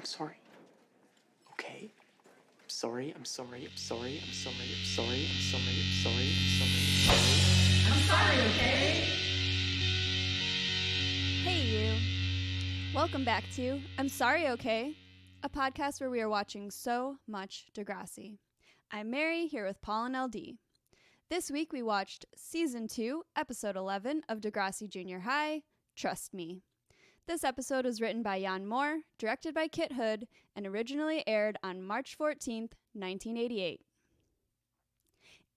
I'm sorry. Okay? I'm sorry. I'm sorry. I'm sorry. I'm sorry. I'm sorry. I'm sorry. I'm sorry. I'm sorry. I'm sorry. I'm sorry, okay? Hey, you. Welcome back to I'm Sorry, Okay? A podcast where we are watching so much Degrassi. I'm Mary, here with Paul and LD. This week we watched Season 2, Episode 11 of Degrassi Junior High, Trust Me. This episode was written by Jan Moore, directed by Kit Hood, and originally aired on March 14th, 1988.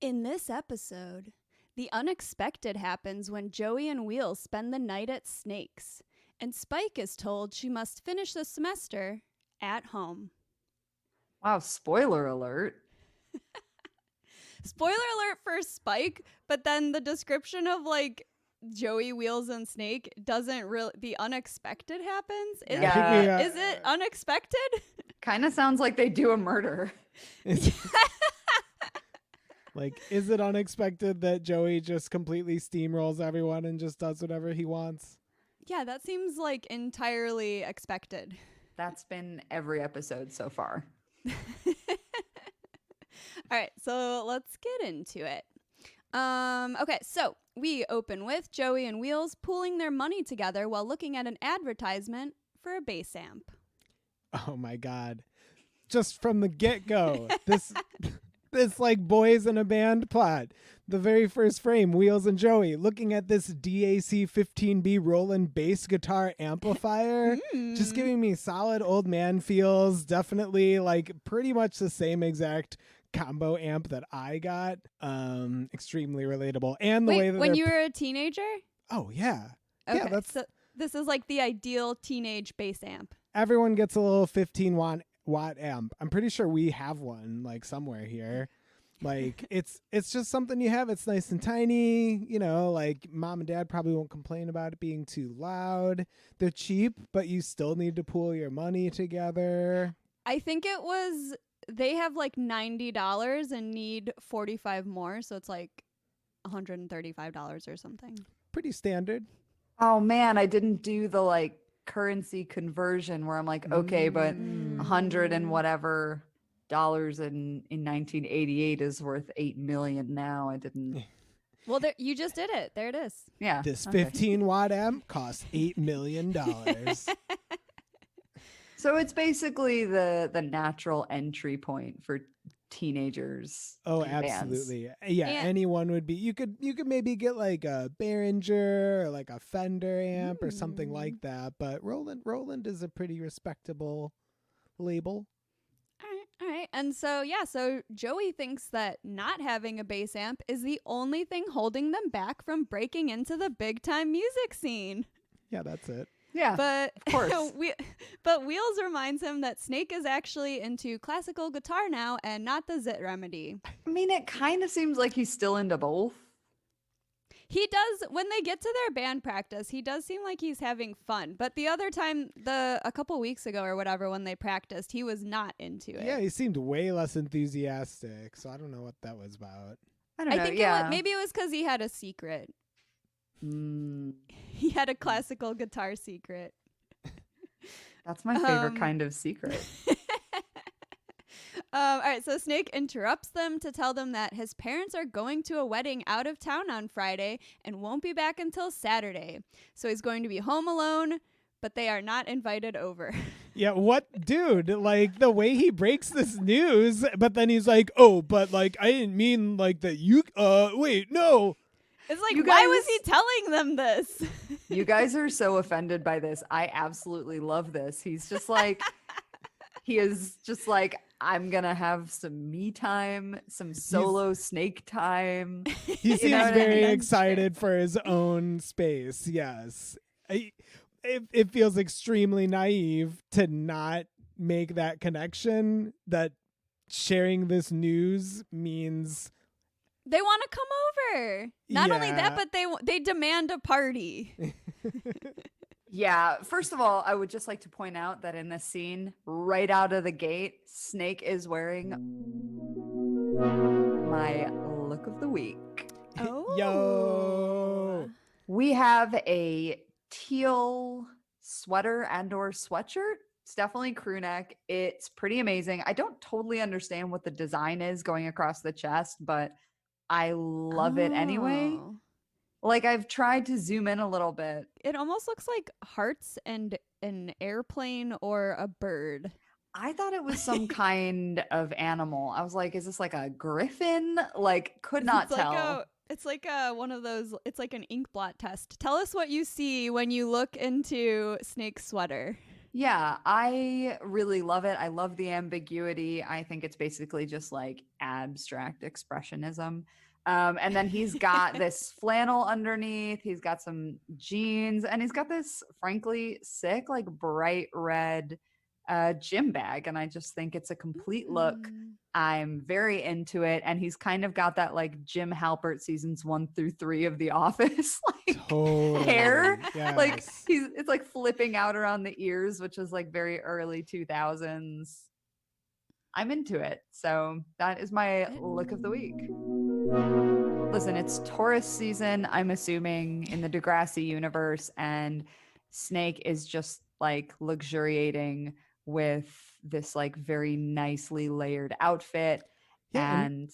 In this episode, the unexpected happens when Joey and Wheels spend the night at Snake's, and Spike is told she must finish the semester at home. Wow, spoiler alert. Spoiler alert for Spike, but then the description of like Joey, Wheels, and Snake doesn't really. The unexpected happens. Is, is it unexpected? Kind of sounds like they do a murder. Like, is it unexpected that Joey just completely steamrolls everyone and just does whatever he wants? Yeah, that seems like entirely expected. That's been every episode so far. All right, so let's get into it. Okay, so we open with Joey and Wheels pooling their money together while looking at an advertisement for a bass amp. Oh my God. Just from the get-go, this like boys in a band plot. The very first frame, Wheels and Joey looking at this DAC 15B Roland bass guitar amplifier, just giving me solid old man feels. Definitely like pretty much the same exact combo amp that I got. Extremely relatable. And the way that when you were a teenager? Oh yeah. Okay, yeah, that's so this is like the ideal teenage bass amp. Everyone gets a little 15-watt amp. I'm pretty sure we have one like somewhere here. Like it's just something you have. It's nice and tiny, you know, like mom and dad probably won't complain about it being too loud. They're cheap, but you still need to pool your money together. I think it was they have like $90 and need 45 more, so it's like $135 or something. Pretty standard. Oh man, I didn't do the like currency conversion where I'm like, okay, but 100 and whatever dollars in 1988 is worth 8 million now. I didn't. Well, you just did it. There it is. Yeah. This 15-watt amp costs $8 million. So it's basically the natural entry point for teenagers. Oh, bands. absolutely. Yeah, anyone would be. You could maybe get like a Behringer or like a Fender amp or something like that. But Roland is a pretty respectable label. All right. And so Joey thinks that not having a bass amp is the only thing holding them back from breaking into the big time music scene. Yeah, that's it. Yeah, but of course. But Wheels reminds him that Snake is actually into classical guitar now and not the Zit Remedy. I mean, it kind of seems like he's still into both. He does, when they get to their band practice, he does seem like he's having fun. But the other time, a couple weeks ago or whatever, when they practiced, he was not into it. Yeah, he seemed way less enthusiastic. So I don't know what that was about. I don't know. I think maybe it was because he had a secret. He had a classical guitar secret. That's my favorite kind of secret. All right, so Snake interrupts them to tell them that his parents are going to a wedding out of town on Friday and won't be back until Saturday. So he's going to be home alone, but they are not invited over. Yeah, what dude? Like the way he breaks this news, but then he's like, "Oh, but like I didn't mean like that you wait, no." It's like, why was he telling them this? You guys are so offended by this. I absolutely love this. He's just like, he is just like, I'm going to have some me time, some solo Snake time. He seems very excited for his own space. Yes. It feels extremely naive to not make that connection that sharing this news means they want to come over. Not only that, but they demand a party. Yeah. First of all, I would just like to point out that in this scene, right out of the gate, Snake is wearing my look of the week. Oh. Yo. We have a teal sweater and or sweatshirt. It's definitely crew neck. It's pretty amazing. I don't totally understand what the design is going across the chest, but I love it anyway. Oh. Like I've tried to zoom in a little bit. It almost looks like hearts and an airplane or a bird. I thought it was some kind of animal. I was like, is this like a griffin? Like, could not tell. It's like one of those, it's like an ink blot test. Tell us what you see when you look into Snake's sweater. Yeah, I really love it. I love the ambiguity. I think it's basically just like abstract expressionism. And then he's got this flannel underneath. He's got some jeans, and he's got this, frankly, sick, like bright red gym bag. And I just think it's a complete look. I'm very into it. And he's kind of got that like Jim Halpert seasons 1 through 3 of The Office, like hair. Yes. Like it's like flipping out around the ears, which is like very early 2000s. I'm into it. So that is my look of the week. Listen, it's Taurus season, I'm assuming, in the Degrassi universe, and Snake is just like luxuriating with this like very nicely layered outfit. Yeah, and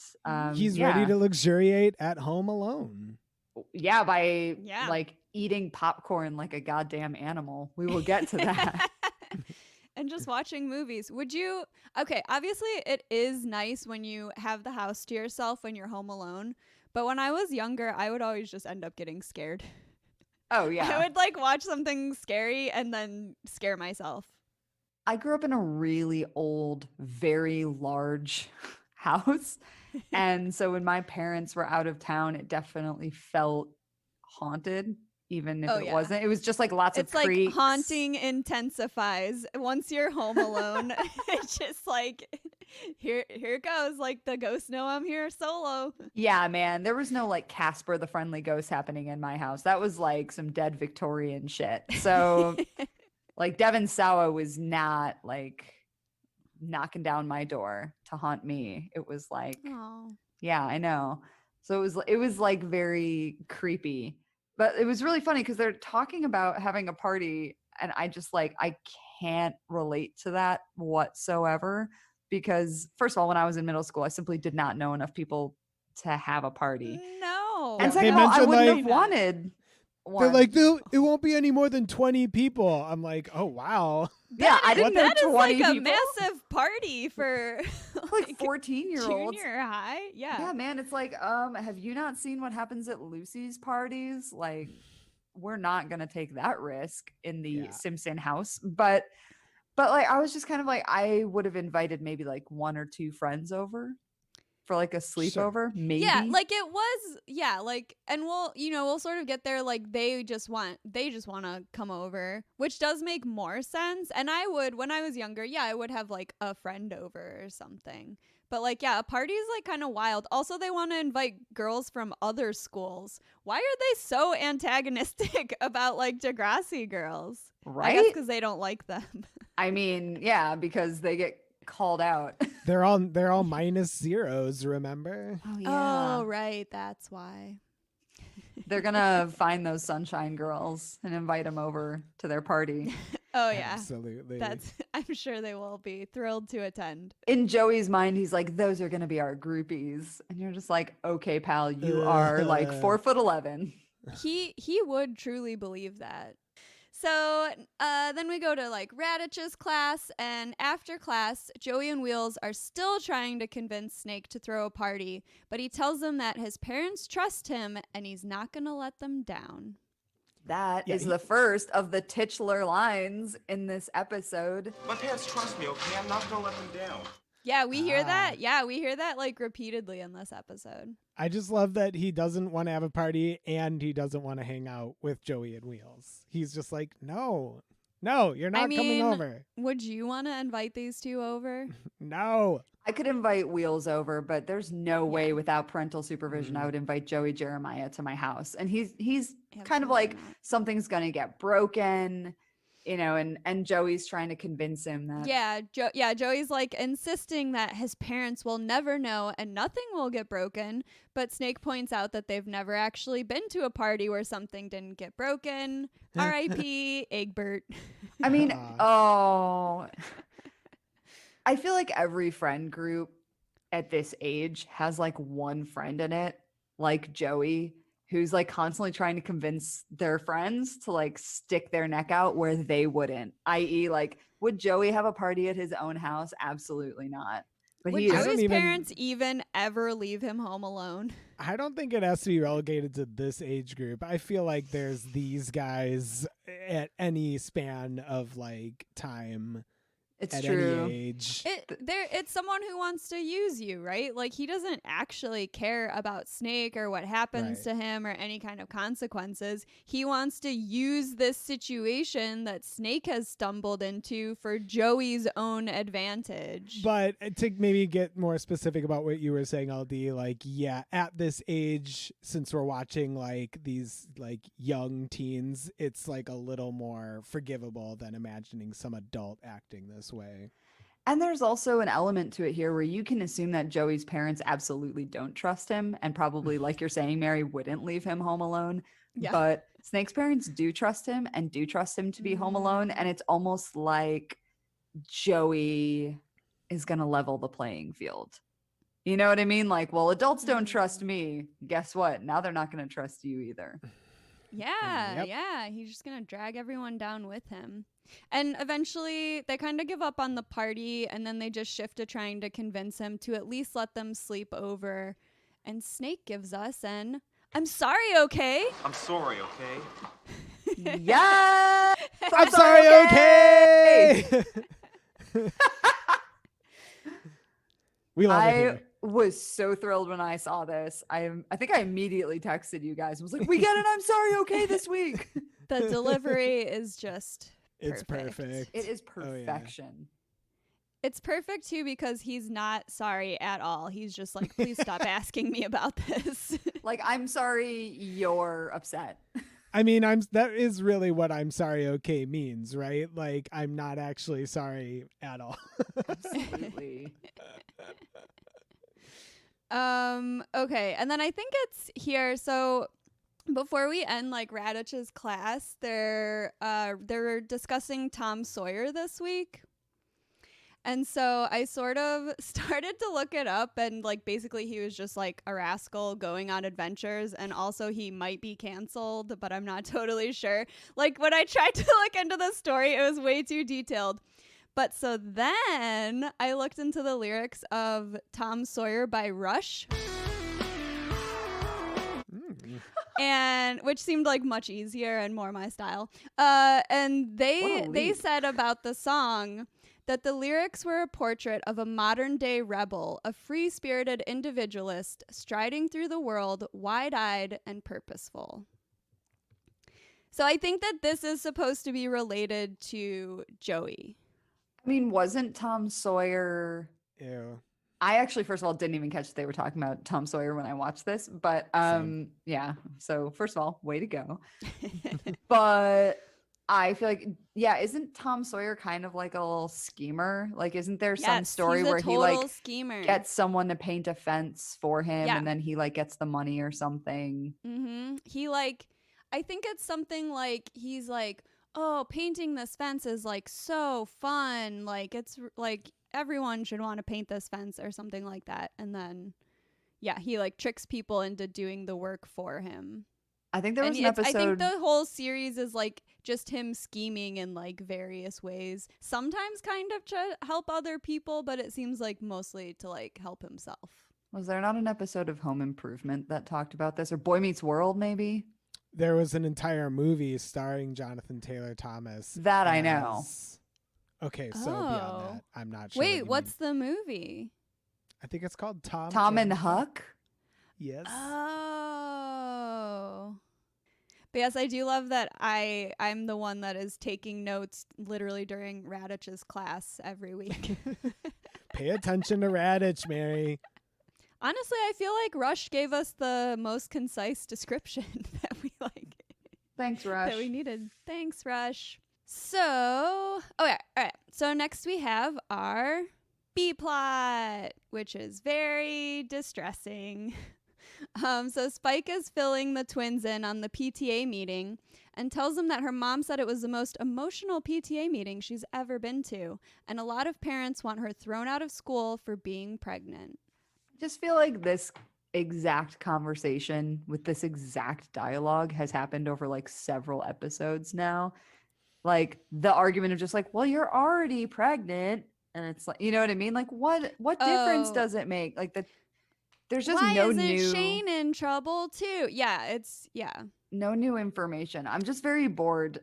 he's ready to luxuriate at home alone. Yeah, by like eating popcorn like a goddamn animal. We will get to that. And just watching movies. Okay, obviously it is nice when you have the house to yourself when you're home alone. But when I was younger, I would always just end up getting scared. Oh, yeah. I would like watch something scary and then scare myself. I grew up in a really old, very large house. And so when my parents were out of town, it definitely felt haunted, even if it wasn't. It was just like lots of creaks. It's like haunting intensifies. Once you're home alone, it's just like, here it goes. Like the ghosts know I'm here solo. Yeah, man. There was no like Casper the Friendly Ghost happening in my house. That was like some dead Victorian shit. So like Devin Sawa was not like knocking down my door to haunt me. It was like, yeah, I know. So it was like very creepy. But it was really funny because they're talking about having a party, and I just like, I can't relate to that whatsoever, because first of all, when I was in middle school, I simply did not know enough people to have a party. No. And second of all, I wouldn't have wanted one. They're like, it won't be any more than 20 people. I'm like, oh, wow. Yeah, I didn't know 20 like people. a massive party for like 14-year-olds. Junior high. Yeah. Yeah, man. It's like, have you not seen what happens at Lucy's parties? Like, we're not gonna take that risk in the Simpson house. But like, I was just kind of like, I would have invited maybe like 1 or 2 friends over for like a sleepover, maybe. Yeah, like it was, like, and we'll sort of get there, like they just want to come over, which does make more sense. And when I was younger, I would have like a friend over or something. But like, a party is like kind of wild. Also, they want to invite girls from other schools. Why are they so antagonistic about like Degrassi girls? Right? I guess because they don't like them. I mean, yeah, because they get called out. They're all -0s, remember? Oh yeah. Oh right, that's why. They're gonna find those sunshine girls and invite them over to their party. Oh yeah, absolutely. I'm sure they will be thrilled to attend. In Joey's mind, he's like, those are gonna be our groupies, and you're just like, okay, pal, you are like 4'11". He would truly believe that. So then we go to like Radich's class, and after class, Joey and Wheels are still trying to convince Snake to throw a party, but he tells them that his parents trust him and he's not going to let them down. That is the first of the titular lines in this episode. My parents trust me, okay? I'm not going to let them down. Yeah, we hear that. Yeah, we hear that like repeatedly in this episode. I just love that he doesn't want to have a party and he doesn't want to hang out with Joey and Wheels. He's just like, no, you're not coming over. Would you want to invite these two over? No. I could invite Wheels over, but there's no way without parental supervision I would invite Joey Jeremiah to my house. And he's kind of like, something's going to get broken. and Joey's trying to convince him that Joey's like insisting that his parents will never know and nothing will get broken, but Snake points out that they've never actually been to a party where something didn't get broken. R.I.P. Egbert. I mean, I feel like every friend group at this age has like one friend in it, like Joey, who's like constantly trying to convince their friends to like stick their neck out where they wouldn't, i.e. like, would Joey have a party at his own house? Absolutely not. But Would he is Joey's parents even ever leave him home alone? I don't think it has to be relegated to this age group. I feel like there's these guys at any span of like time. It's at true. Any age. It's someone who wants to use you, right? Like, he doesn't actually care about Snake or what happens to him or any kind of consequences. He wants to use this situation that Snake has stumbled into for Joey's own advantage. But to maybe get more specific about what you were saying, LD, like, at this age, since we're watching like these like young teens, it's like a little more forgivable than imagining some adult acting this way. And there's also an element to it here where you can assume that Joey's parents absolutely don't trust him and probably, like you're saying, Mary, wouldn't leave him home alone. Yeah. But Snake's parents do trust him and do trust him to be home alone. And it's almost like Joey is going to level the playing field. You know what I mean? Like, well, adults don't trust me. Guess what? Now they're not going to trust you either. Yeah. He's just going to drag everyone down with him. And eventually they kind of give up on the party, and then they just shift to trying to convince him to at least let them sleep over. And Snake gives us an "I'm sorry, okay?" I'm sorry, okay? Yeah. I'm sorry, okay? We love it here. I was so thrilled when I saw this. I think I immediately texted you guys and was like, we get an "I'm sorry, okay" this week. The delivery is just It's perfect. perfect. It is perfection. It's perfect too because he's not sorry at all. He's just like, please stop asking me about this. Like, I'm sorry you're upset. I mean, that is really what "I'm sorry, okay" means, right? Like, I'm not actually sorry at all. Absolutely. Okay, and then I think it's here. So before we end like Radich's class, they're discussing Tom Sawyer this week. And so I sort of started to look it up, and like basically he was just like a rascal going on adventures, and also he might be canceled, but I'm not totally sure. Like, when I tried to look into the story, it was way too detailed. But so then I looked into the lyrics of Tom Sawyer by Rush. And which seemed like much easier and more my style. And they said about the song that the lyrics were a portrait of a modern-day rebel, a free-spirited individualist striding through the world, wide-eyed and purposeful. So I think that this is supposed to be related to Joey. I mean, wasn't Tom Sawyer... Ew. I actually, first of all, didn't even catch that they were talking about Tom Sawyer when I watched this. But yeah, so first of all, way to go. But I feel like, isn't Tom Sawyer kind of like a little schemer? Like, isn't there some story where he like schemer. Gets someone to paint a fence for him and then he like gets the money or something? Mm-hmm. He like, I think it's something like he's like, oh, painting this fence is like so fun. Like, it's like everyone should want to paint this fence or something like that. And then, he like tricks people into doing the work for him. I think there was an episode. I think the whole series is like just him scheming in like various ways. Sometimes kind of to help other people, but it seems like mostly to like help himself. Was there not an episode of Home Improvement that talked about this, or Boy Meets World maybe? There was an entire movie starring Jonathan Taylor Thomas. That I know. Okay, so beyond that, I'm not sure. Wait, what's the movie? I think it's called Tom and Huck. Yes. Oh. But yes, I do love that I'm the one that is taking notes literally during Radich's class every week. Pay attention to Radich, Mary. Honestly, I feel like Rush gave us the most concise description that we like. Thanks, Rush. That we needed. Thanks, Rush. So, oh yeah, all right. So next we have our B plot, which is very distressing. So Spike is filling the twins in on the PTA meeting and tells them that her mom said it was the most emotional PTA meeting she's ever been to, and a lot of parents want her thrown out of school for being pregnant. I just feel like this exact conversation with this exact dialogue has happened over like several episodes now. Like the argument of just like, well, you're already pregnant. And it's like, you know what I mean? Like what difference Oh. does it make? Like there's just Why no isn't new Shane in trouble too? Yeah. no new information. I'm just very bored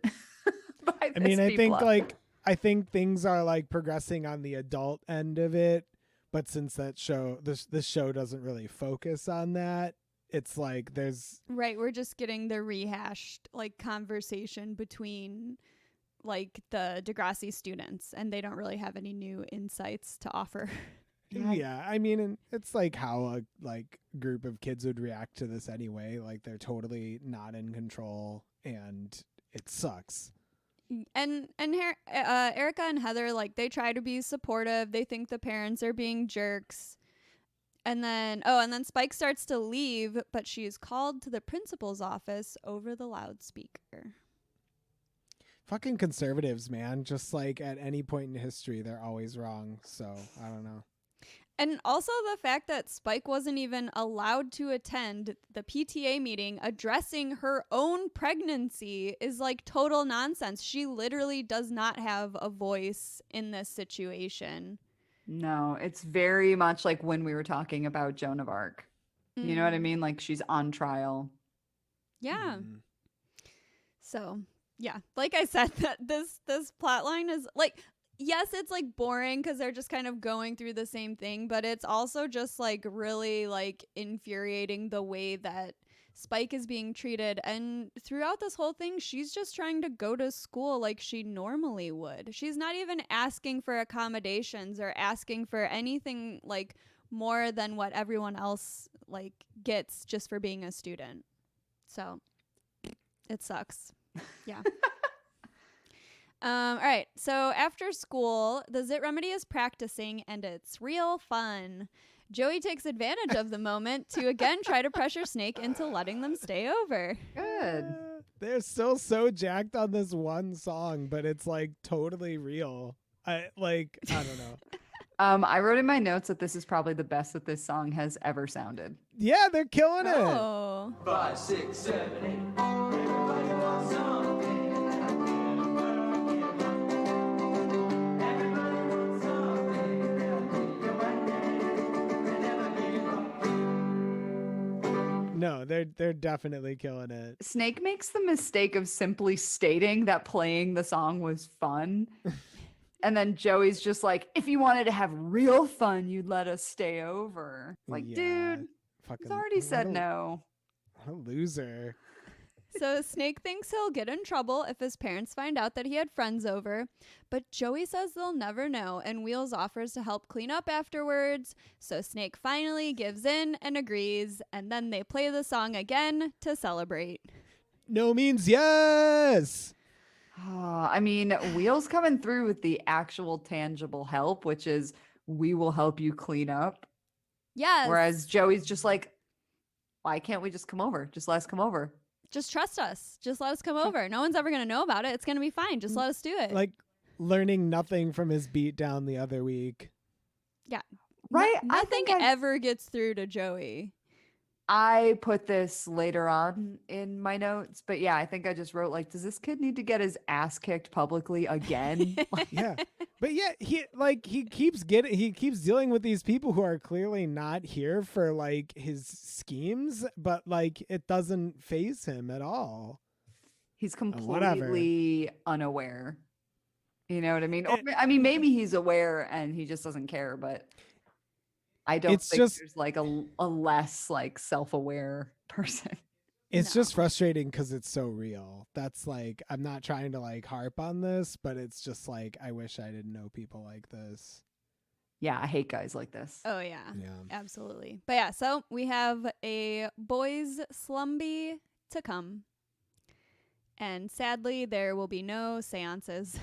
by this. I mean, B-plot. I think things are like progressing on the adult end of it, but since this show doesn't really focus on that, it's like there's Right. We're just getting the rehashed like conversation between like the Degrassi students, and they don't really have any new insights to offer. yeah, I mean, and it's like how a like group of kids would react to this anyway. Like they're totally not in control, and it sucks. And Erica and Heather, like, they try to be supportive. They think the parents are being jerks. And then Spike starts to leave, but she's called to the principal's office over the loudspeaker. Fucking conservatives, man. Just like at any point in history, they're always wrong. So I don't know. And also the fact that Spike wasn't even allowed to attend the PTA meeting addressing her own pregnancy is like total nonsense. She literally does not have a voice in this situation. No, it's very much like when we were talking about Joan of Arc. You know what I mean? Like she's on trial. Yeah. So, yeah, like I said, that this plot line is like, yes, it's like boring because they're just kind of going through the same thing, but it's also just like really like infuriating the way that Spike is being treated. And throughout this whole thing, she's just trying to go to school like she normally would. She's not even asking for accommodations or asking for anything like more than what everyone else like gets just for being a student. So it sucks. Yeah. All right. So after school, the Zit Remedy is practicing, and it's real fun. Joey takes advantage of the moment to again try to pressure Snake into letting them stay over. Good. They're still so jacked on this one song, but it's like totally real. I don't know. I wrote in my notes that this is probably the best that this song has ever sounded. Yeah, they're killing it. Oh. 5, 6, 7, 8. Everybody wants something. Everybody wants something. No, they're definitely killing it. Snake makes the mistake of simply stating that playing the song was fun. And then Joey's just like, if you wanted to have real fun, you'd let us stay over. Like, Yeah, dude, he's already said no. What a loser. So Snake thinks he'll get in trouble if his parents find out that he had friends over, but Joey says they'll never know, and Wheels offers to help clean up afterwards. So Snake finally gives in and agrees, and then they play the song again to celebrate. No means yes. I mean, Wheel's coming through with the actual tangible help, which is we will help you clean up. Yes. Whereas Joey's just like, why can't we just come over? Just let us come over. Just trust us. Just let us come over. No one's ever going to know about it. It's going to be fine. Just let us do it. Like learning nothing from his beat down the other week. Yeah. Right? I Nothing think ever gets through to Joey. I put this later on in my notes, but yeah, I think I just wrote like, does this kid need to get his ass kicked publicly again? Yeah. But yeah, he keeps dealing with these people who are clearly not here for like his schemes, but like it doesn't faze him at all. He's Whatever. completely unaware. You know what I mean? Or, I mean, maybe he's aware and he just doesn't care, but I don't It's think just- there's like a less like self-aware person. It's No. just frustrating because it's so real. That's like, I'm not trying to like harp on this, but it's just like, I wish I didn't know people like this. Yeah, I hate guys like this. Oh, yeah. Yeah. Absolutely. But yeah, so we have a boys slumby to come. And sadly, there will be no seances.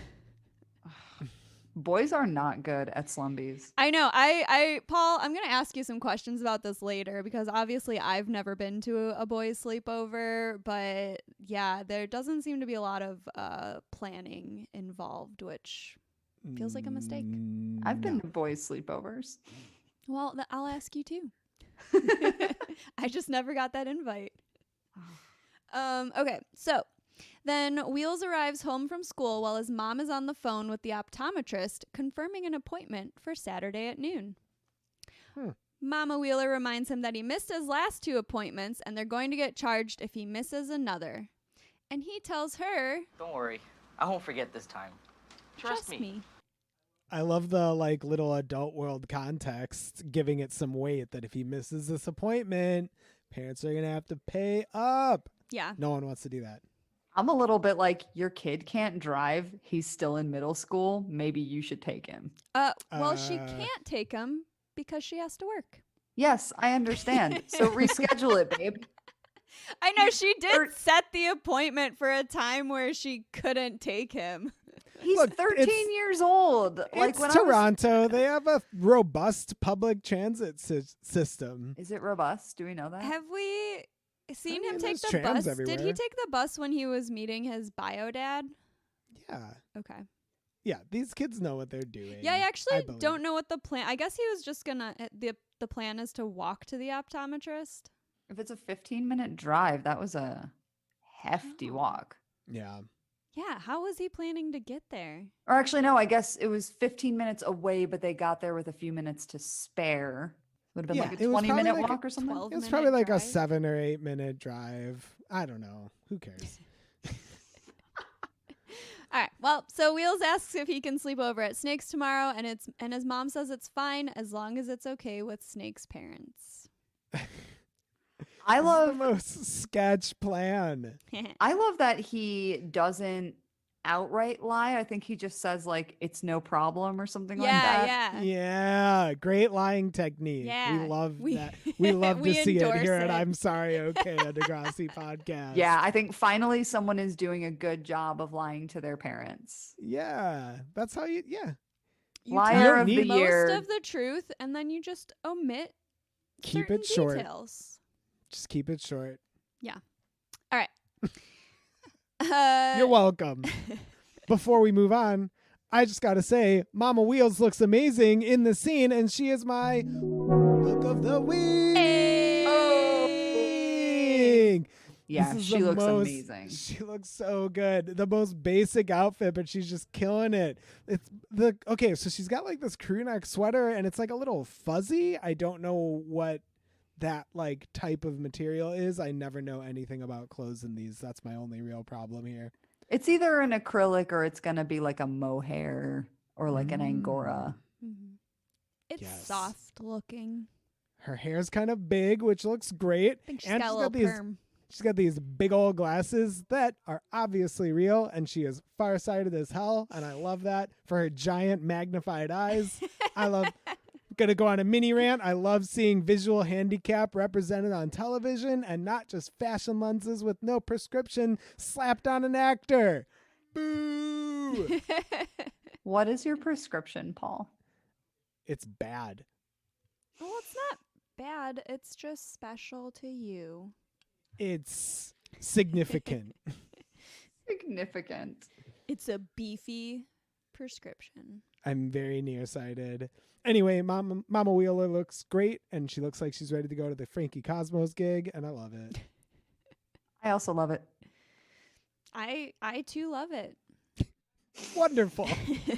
Boys are not good at slumbies. I know. Paul, I'm going to ask you some questions about this later because obviously I've never been to a boys' sleepover, but yeah, there doesn't seem to be a lot of planning involved, which feels like a mistake. I've been to boys' sleepovers. Well, I'll ask you too. I just never got that invite. Okay, so then Wheels arrives home from school while his mom is on the phone with the optometrist confirming an appointment for Saturday at noon. Mama Wheeler reminds him that he missed his last 2 appointments and they're going to get charged if he misses another. And he tells her, Don't worry, I won't forget this time. Trust me. I love the like little adult world context, giving it some weight that if he misses this appointment, parents are going to have to pay up. Yeah. No one wants to do that. I'm a little bit like, your kid can't drive. He's still in middle school. Maybe you should take him. Well, she can't take him because she has to work. Yes, I understand. So reschedule it, babe. I know she did set the appointment for a time where she couldn't take him. He's Look, 13 years old. Like It's when Toronto. They have a robust public transit system. Is it robust? Do we know that? Have we seen I him mean, take there's the trams bus? everywhere. Did he take the bus when he was meeting his bio dad? Yeah. Okay. Yeah, these kids know what they're doing. Yeah, I actually believe. don't know what the plan. I guess he was just gonna. The plan is to walk to the optometrist. If it's a 15-minute drive, that was a hefty walk. Yeah. Yeah, how was he planning to get there? Or actually, no, I guess it was 15 minutes away, but they got there with a few minutes to spare. Would have been Yeah, like a it was 20-minute probably like walk or something. 12 It's minute probably like drive? a 7 or 8 minute drive. I don't know. Who cares? All right. Well, so Wheels asks if he can sleep over at Snake's tomorrow, and his mom says it's fine as long as it's okay with Snake's parents. I This is love the most sketch plan. I love that he doesn't outright lie. I think he just says like it's no problem or something like that. Yeah. Yeah, great lying technique. Yeah, We love we- that. We love we to see it endorse here it. at I'm Sorry, Okay, a Degrassi podcast. Yeah, I think finally someone is doing a good job of lying to their parents. Yeah, that's how you, yeah. You Liar tell of the most year. of the truth, and then you just omit Keep certain it short. details. Just keep it short. All right. You're welcome. Before we move on, I just got to say, Mama Wheels looks amazing in the scene, and she is my look of the week. Yeah, This is she the looks most- amazing. She looks so good. The most basic outfit, but she's just killing it. Okay, so she's got like this crew neck sweater, and it's like a little fuzzy. I don't know what that like type of material is. I never know anything about clothes in these. That's my only real problem here. It's either an acrylic or it's gonna be like a mohair or like an angora. Mhm. It's Yes. soft looking. Her hair's kind of big, which looks great. I think she's And got a she's little got these perm. She's got these big old glasses that are obviously real, and she is farsighted as hell, and I love that for her giant magnified eyes. Gonna go on a mini rant. I love seeing visual handicap represented on television and not just fashion lenses with no prescription slapped on an actor. Boo! What is your prescription, Paul? It's bad. Well, it's not bad. It's just special to you. It's significant. Significant. It's a beefy prescription. I'm very nearsighted. Anyway, Mama Wheeler looks great, and she looks like she's ready to go to the Frankie Cosmos gig, and I love it. I also love it. I too love it. Wonderful.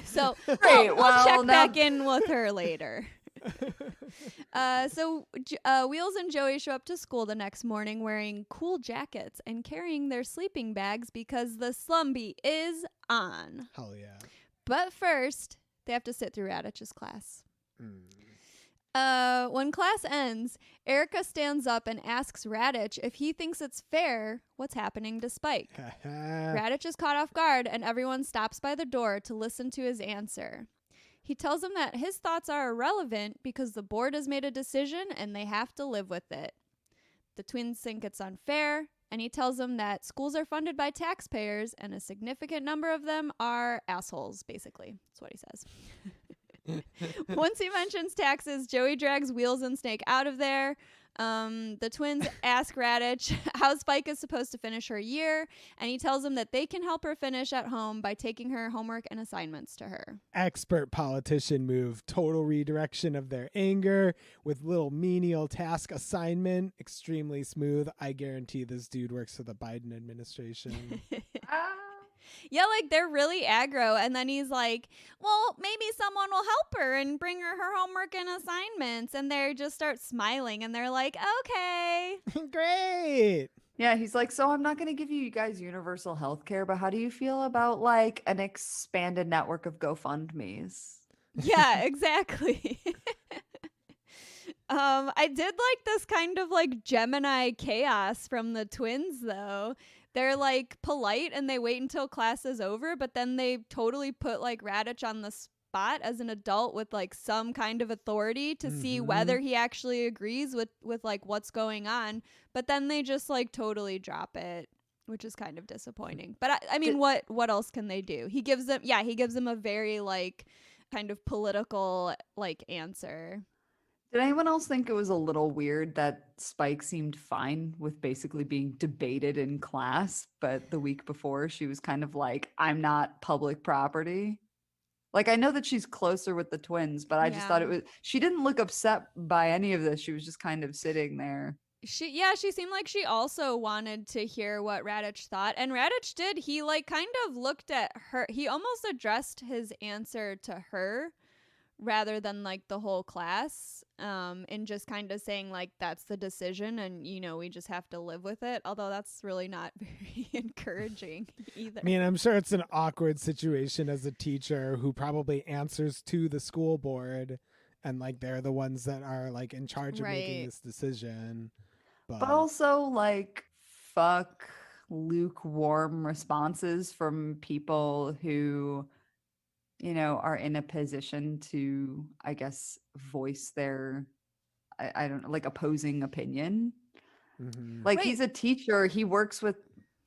So Great, I'll well, check now- back in with her later. Wheels and Joey show up to school the next morning wearing cool jackets and carrying their sleeping bags because the slumby is on. Hell yeah. But first, they have to sit through Radich's class. Mm. When class ends, Erica stands up and asks Radich if he thinks it's fair what's happening to Spike. Radich is caught off guard, and everyone stops by the door to listen to his answer. He tells them that his thoughts are irrelevant because the board has made a decision and they have to live with it. The twins think it's unfair, and he tells them that schools are funded by taxpayers and a significant number of them are assholes, basically. That's what he says. Once he mentions taxes, Joey drags Wheels and Snake out of there. The twins ask Raditch how Spike is supposed to finish her year, and he tells them that they can help her finish at home by taking her homework and assignments to her. Expert politician move. Total redirection of their anger with little menial task assignment. Extremely smooth. I guarantee this dude works for the Biden administration. Yeah, like they're really aggro, and then he's like, well, maybe someone will help her and bring her homework and assignments, and they just start smiling, and they're like, okay. Great. Yeah, he's like, so I'm not going to give you guys universal health care, but how do you feel about like an expanded network of GoFundMes? Yeah, exactly. I did like this kind of like Gemini chaos from the twins, though. They're like polite and they wait until class is over, but then they totally put like Raditch on the spot as an adult with like some kind of authority to see whether he actually agrees with like what's going on. But then they just like totally drop it, which is kind of disappointing. But I mean, what else can they do? He gives them a very like kind of political like answer. Did anyone else think it was a little weird that Spike seemed fine with basically being debated in class, but the week before she was kind of like, I'm not public property? Like, I know that she's closer with the twins, but I just thought she didn't look upset by any of this. She was just kind of sitting there. She seemed like she also wanted to hear what Raditch thought, and Raditch did. He like kind of looked at her. He almost addressed his answer to her rather than like the whole class, and just kind of saying like, that's the decision and we just have to live with it, although that's really not very encouraging either. I mean, I'm sure it's an awkward situation as a teacher who probably answers to the school board and like they're the ones that are like in charge of making this decision, but also like fuck lukewarm responses from people who are in a position to, I guess, voice their, I don't know, like opposing opinion. Like, he's a teacher. He works with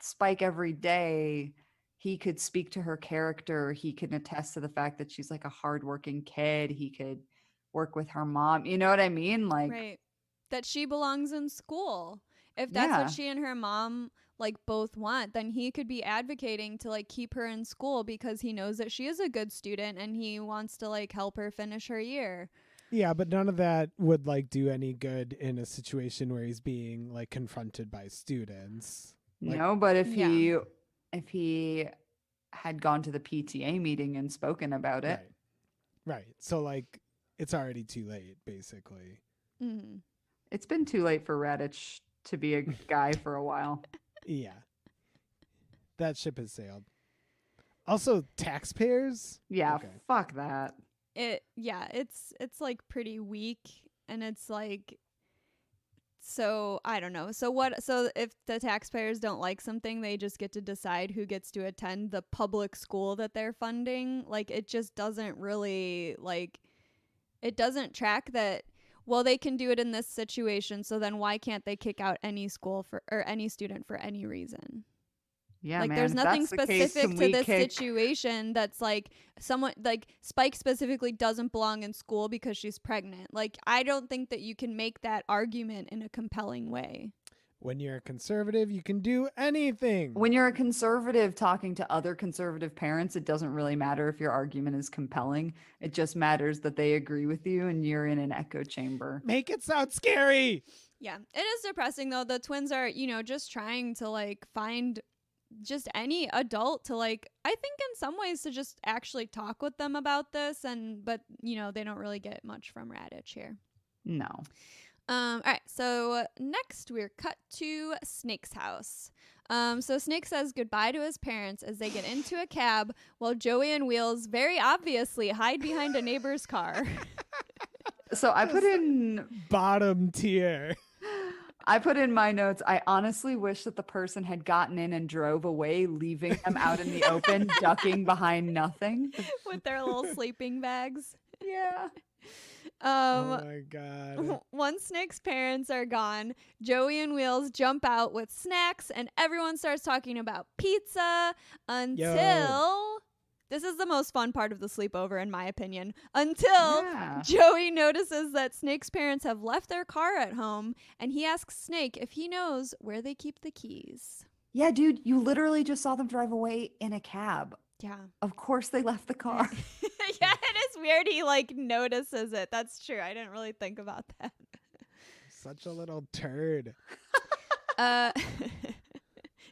Spike every day. He could speak to her character. He can attest to the fact that she's like a hardworking kid. He could work with her mom. You know what I mean? Like, right. That she belongs in school. If that's what she and her mom like both want, then he could be advocating to like keep her in school because he knows that she is a good student and he wants to like help her finish her year. Yeah, but none of that would like do any good in a situation where he's being like confronted by students. Like, no, but if he had gone to the PTA meeting and spoken about it. Right. So like it's already too late, basically. Mm-hmm. It's been too late for Raditch to be a guy for a while. Yeah. That ship has sailed. Also, taxpayers? Yeah, Okay. fuck that. It's like pretty weak, and it's like, so I don't know. So if the taxpayers don't like something, they just get to decide who gets to attend the public school that they're funding. Like, it just doesn't really like, it doesn't track that. Well, they can do it in this situation, so then why can't they kick out any school or any student for any reason? Yeah, like, man, there's if nothing that's the case, specific then to we this situation that's like someone like Spike specifically doesn't belong in school because she's pregnant. Like, I don't think that you can make that argument in a compelling way. When you're a conservative, you can do anything. When you're a conservative talking to other conservative parents, it doesn't really matter if your argument is compelling. It just matters that they agree with you and you're in an echo chamber. Make it sound scary. Yeah, it is depressing though. The twins are, just trying to like find just any adult to like, I think in some ways to just actually talk with them about this, but they don't really get much from Raditch here. No. All right, so next we're cut to Snake's house. So Snake says goodbye to his parents as they get into a cab while Joey and Wheels very obviously hide behind a neighbor's car. So I put in bottom tier. I put in my notes, I honestly wish that the person had gotten in and drove away, leaving them out in the open, ducking behind nothing. With their little sleeping bags. Yeah. Oh my God. Once Snake's parents are gone, Joey and Wheels jump out with snacks and everyone starts talking about pizza until this is the most fun part of the sleepover in my opinion, until Joey notices that Snake's parents have left their car at home and he asks Snake if he knows where they keep the keys. Yeah, dude, you literally just saw them drive away in a cab. Yeah. Of course they left the car. Yeah, it is weird he like notices it. That's true. I didn't really think about that. Such a little turd.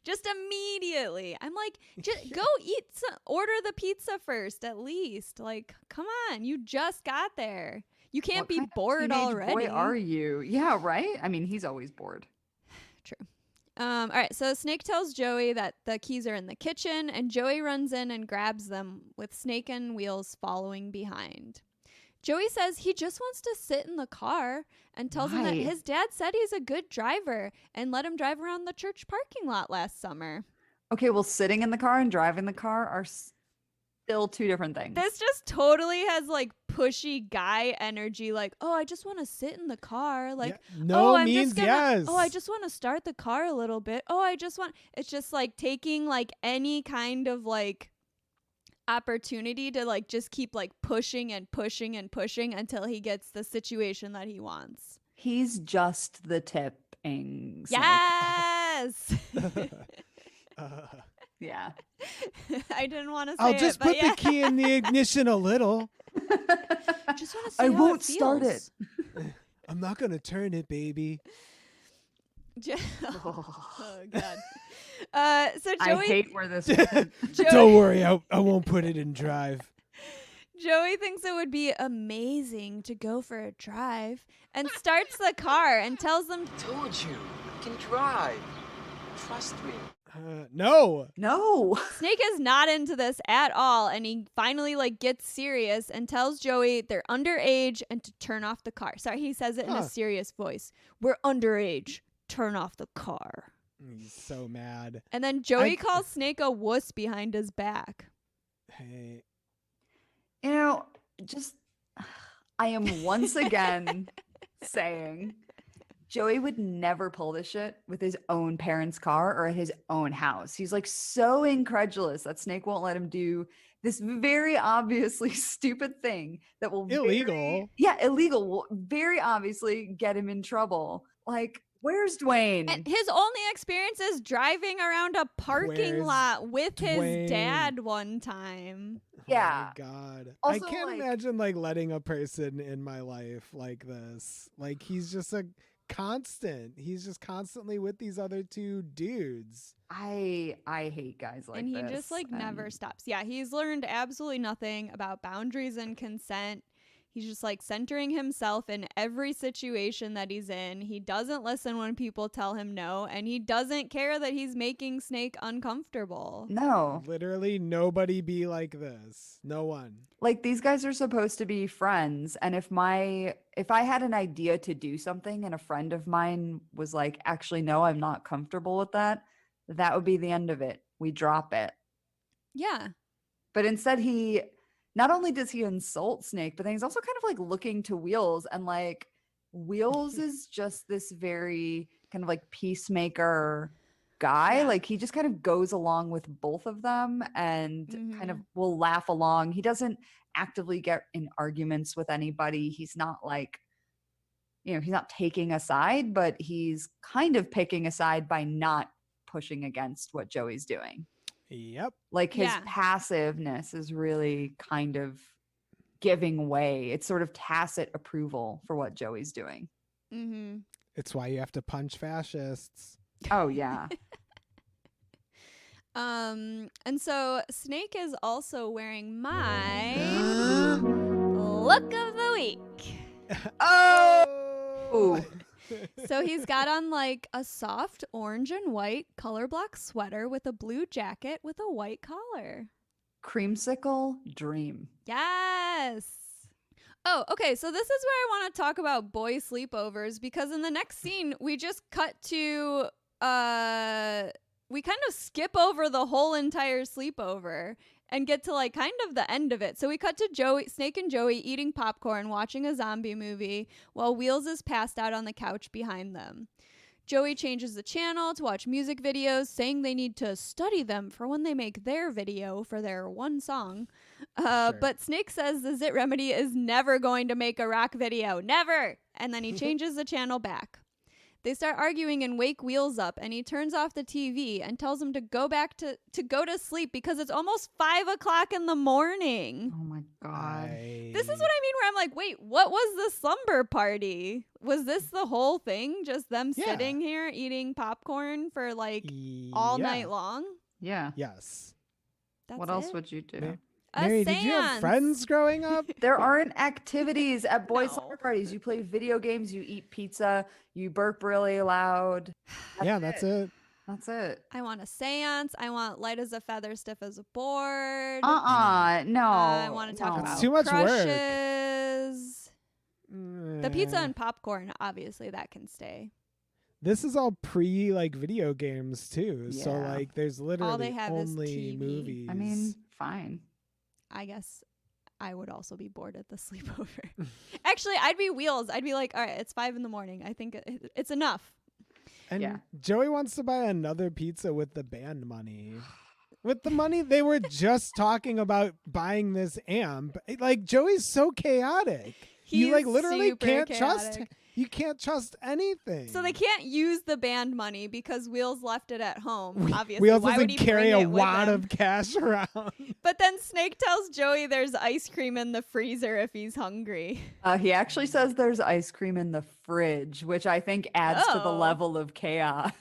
Just immediately. I'm like, just go eat order the pizza first at least. Like, come on. You just got there. You can't What be kind of bored teenage already. boy are you? Yeah, right? I mean, he's always bored. True. All right, so Snake tells Joey that the keys are in the kitchen, and Joey runs in and grabs them with Snake and Wheels following behind. Joey says he just wants to sit in the car and tells him that Why? his dad said he's a good driver and let him drive around the church parking lot last summer. Okay, well, sitting in the car and driving the car are still two different things. This just totally has like pushy guy energy. Like, oh, I just want to sit in the car. Like, Yeah, no I'm means just gonna, yes. Oh, I just want to start the car a little bit. Oh, I just want. It's just like taking like any kind of like opportunity to like just keep like pushing and pushing and pushing until he gets the situation that he wants. He's just the tipping snake. Yes. Yeah. I didn't want to say I'll just it, but put yeah. the key in the ignition a little. I just want to see I how won't it start feels. it. I'm not going to turn it, baby. Oh God. So I Joey, hate where this went. Don't worry, I won't put it in drive. Joey thinks it would be amazing to go for a drive and starts the car and tells them, Told you, I can drive. Trust me. No. No. Snake is not into this at all, and he finally like gets serious and tells Joey they're underage and to turn off the car. Sorry, he says it in a serious voice. We're underage. Turn off the car. He's so mad. And then Joey calls Snake a wuss behind his back. Hey. You know, just I am once again saying Joey would never pull this shit with his own parents' car or at his own house. He's like so incredulous that Snake won't let him do this very obviously stupid thing that will Illegal. illegal will very obviously get him in trouble. Like, where's Dwayne? And his only experience is driving around a parking Where's lot with Dwayne? his dad one time. Yeah. Oh my God. Also, I can't like- imagine like letting a person in my life like this. Like he's just a constant. He's just constantly with these other two dudes. I hate guys like And he this. just like never and- stops. Yeah, he's learned absolutely nothing about boundaries and consent. He's just like centering himself in every situation that he's in. He doesn't listen when people tell him no, and he doesn't care that he's making Snake uncomfortable. No. Literally nobody be like this. No one. Like, these guys are supposed to be friends, and if I had an idea to do something and a friend of mine was like, actually no, I'm not comfortable with that, that would be the end of it. We drop it. Yeah. But instead he not only does he insult Snake, but then he's also kind of like looking to Wheels, and like Wheels is just this very kind of like peacemaker guy. Yeah. Like, he just kind of goes along with both of them and kind of will laugh along. He doesn't actively get in arguments with anybody. He's not like, you know, he's not taking a side, but he's kind of picking a side by not pushing against what Joey's doing. Yep. Like, his Yeah. passiveness is really kind of giving way. It's sort of tacit approval for what Joey's doing. Mm-hmm. It's why you have to punch fascists. Oh, yeah. And so Snake is also wearing my look of the week. Oh! So he's got on like a soft orange and white color block sweater with a blue jacket with a white collar. Creamsicle dream. Yes. Oh, okay. So this is where I want to talk about boy sleepovers, because in the next scene we just cut to we kind of skip over the whole entire sleepover, and get to like kind of the end of it. So we cut to Snake and Joey eating popcorn, watching a zombie movie, while Wheels is passed out on the couch behind them. Joey changes the channel to watch music videos, saying they need to study them for when they make their video for their one song. Sure. But Snake says the Zit Remedy is never going to make a rock video. Never! And then he changes the channel back. They start arguing and wake Wheels up, and he turns off the TV and tells him to go back to go to sleep because it's almost 5 o'clock in the morning. Oh my God. This is what I mean, where I'm like, wait, what was the slumber party? Was this the whole thing? Just them Yeah. sitting here eating popcorn for like all Yeah. night long? Yeah. Yes. That's What else it? would you do? Ma- A Mary, did you have seance. friends growing up? There aren't activities at boys' No. slumber parties. You play video games, you eat pizza, you burp really loud. Yeah, that's it. That's it. I want a seance. I want light as a feather, stiff as a board. No. I want to talk no. about That's too much work. crushes. The pizza and popcorn, obviously, that can stay. This is all pre like video games too. So Yeah. like there's literally they have is only TV. movies. I mean, fine. I guess I would also be bored at the sleepover. Actually, I'd be Wheels. I'd be like, all right, it's 5 in the morning. I think it's enough. and yeah. Joey wants to buy another pizza with the band money. With the money they were just talking about buying this amp. Like Joey's so chaotic. You like He's literally super can't trust chaotic. you can't trust anything. So they can't use the band money because Wheels left it at home. Obviously, Wheels why would doesn't he carry bring a it with wad him? of cash around. But then Snake tells Joey there's ice cream in the freezer if he's hungry. He actually says there's ice cream in the fridge, which I think adds to the Oh. level of chaos.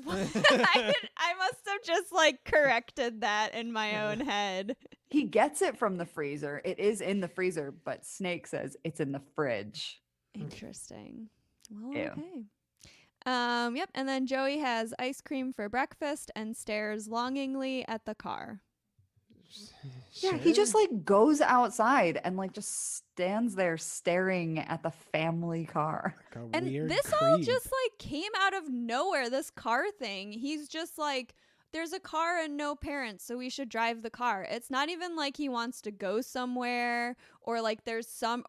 I must have just like corrected that in my own head. He gets it from the freezer. It is in the freezer, but Snake says it's in the fridge. Interesting. Well, Ew. okay. Yep. And then Joey has ice cream for breakfast and stares longingly at the car. Yeah, he just like goes outside and like just stands there staring at the family car. Like a And weird this all creep. just like came out of nowhere, this car thing. He's just like, there's a car and no parents, so we should drive the car. It's not even like he wants to go somewhere or like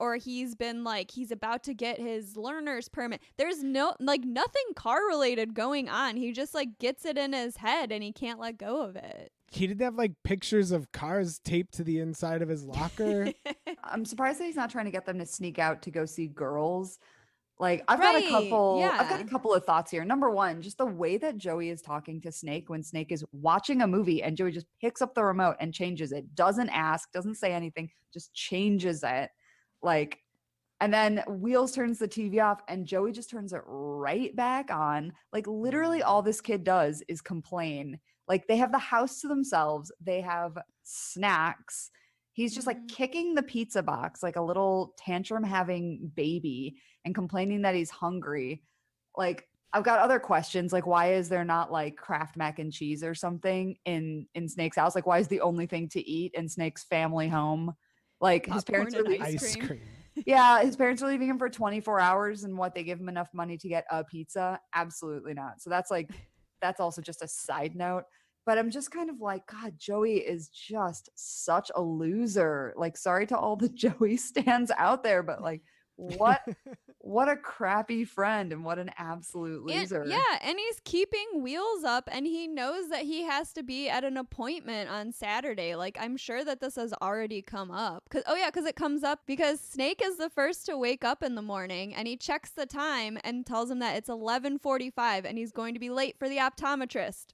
or he's been like, he's about to get his learner's permit. There's no, like nothing car related going on. He just like gets it in his head and he can't let go of it. He didn't have like pictures of cars taped to the inside of his locker. I'm surprised that he's not trying to get them to sneak out to go see girls. Like I've got a Right, couple I've got a yeah. couple of thoughts here. Number one, just the way that Joey is talking to Snake when Snake is watching a movie and Joey just picks up the remote and changes it. Doesn't ask, doesn't say anything, just changes it. Like, and then Wheels turns the TV off and Joey just turns it right back on. Like literally all this kid does is complain. Like they have the house to themselves. They have snacks. He's just like kicking the pizza box like a little tantrum having baby and complaining that he's hungry. Like I've got other questions like why is there not like Kraft mac and cheese or something in Snake's house? Like why is the only thing to eat in Snake's family home? Like his Popcorn parents and are leaving, Ice cream. cream. yeah, his parents are leaving him for 24 hours and what they give him enough money to get a pizza? Absolutely not. So that's like that's also just a side note. But I'm just kind of like, God, Joey is just such a loser. Like, sorry to all the Joey stands out there, but like, what a crappy friend and what an absolute loser. And he's keeping Wheels up and he knows that he has to be at an appointment on Saturday. Like I'm sure that this has already come up. Cause it comes up because Snake is the first to wake up in the morning and he checks the time and tells him that it's 11:45 and he's going to be late for the optometrist.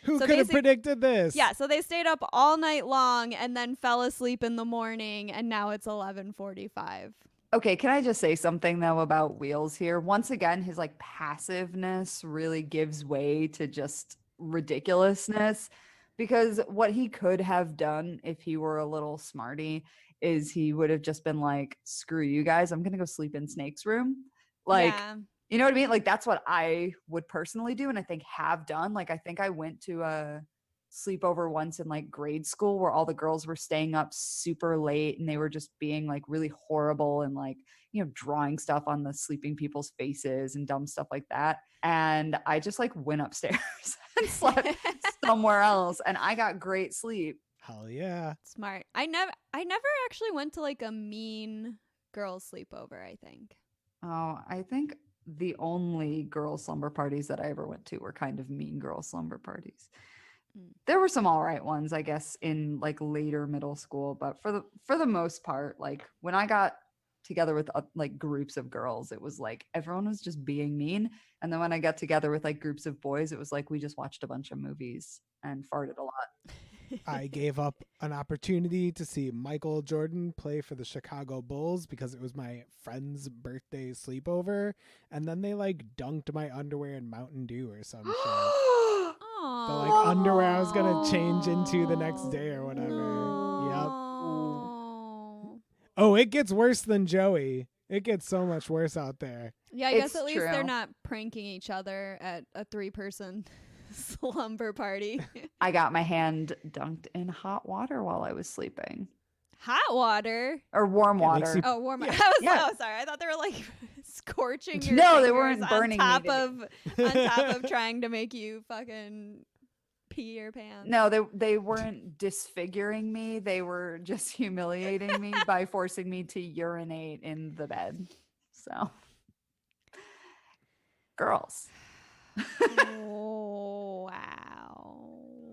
Who So could have basic- predicted this? Yeah, so they stayed up all night long and then fell asleep in the morning and now it's 11:45. Okay, can I just say something though about Wheels here? Once again, his like passiveness really gives way to just ridiculousness because what he could have done if he were a little smarty is he would have just been like, screw you guys, I'm gonna go sleep in Snake's room. Like, Yeah. you know what I mean? Like that's what I would personally do and I think have done. Like I think I went to a sleepover once in like grade school where all the girls were staying up super late and they were just being like really horrible and like, you know, drawing stuff on the sleeping people's faces and dumb stuff like that. And I just like went upstairs and slept somewhere else and I got great sleep. Hell yeah. Smart. I never actually went to like a mean girls sleepover, I think. Oh, I think the only girl slumber parties that I ever went to were kind of mean girl slumber parties. Mm. There were some all right ones, I guess, in like later middle school, but for the most part, like when I got together with like groups of girls, it was like everyone was just being mean, and then when I got together with like groups of boys, it was like we just watched a bunch of movies and farted a lot. I gave up an opportunity to see Michael Jordan play for the Chicago Bulls because it was my friend's birthday sleepover, and then they like dunked my underwear in Mountain Dew or some shit. The like underwear I was gonna change into the next day or whatever. Yep. No. Oh, it gets worse than Joey. It gets so much worse out there. Yeah, I It's guess at least they're true. not pranking each other at a 3-person slumber party. I got my hand dunked in hot water while I was sleeping, Hot water. or warm Yeah, it makes water. you- Oh, warm. Yeah. I was Yeah. oh, sorry. I thought they were like scorching your No, they fingers weren't burning me. on top of trying to make you fucking pee your pants. No, they weren't disfiguring me. They were just humiliating me by forcing me to urinate in the bed. So, girls. Oh, wow.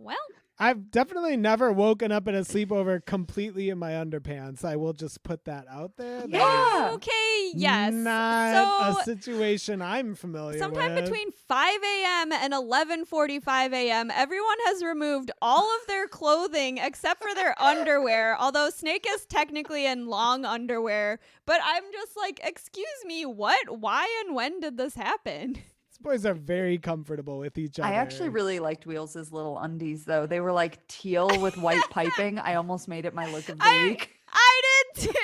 Well, I've definitely never woken up in a sleepover completely in my underpants. I will just put that out there. That is Yeah. okay, yes. Not So a situation I'm familiar sometime with. between 5 a.m. and 11:45 a.m., everyone has removed all of their clothing except for their underwear, although Snake is technically in long underwear. But I'm just like, excuse me, what? Why and when did this happen? These boys are very comfortable with each other. I actually really liked Wheels' little undies, though. They were like teal with white piping. I almost made it my look of the week. I did too.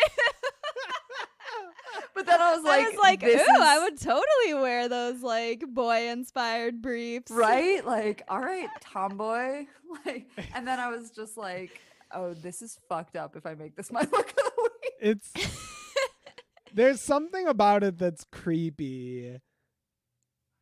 But then I was I was like, this ooh, I is- would totally wear those like boy-inspired briefs. right? Like, all right, tomboy. Like, and then I was just like, oh, this is fucked up if I make this my look of the week. It's there's something about it that's creepy.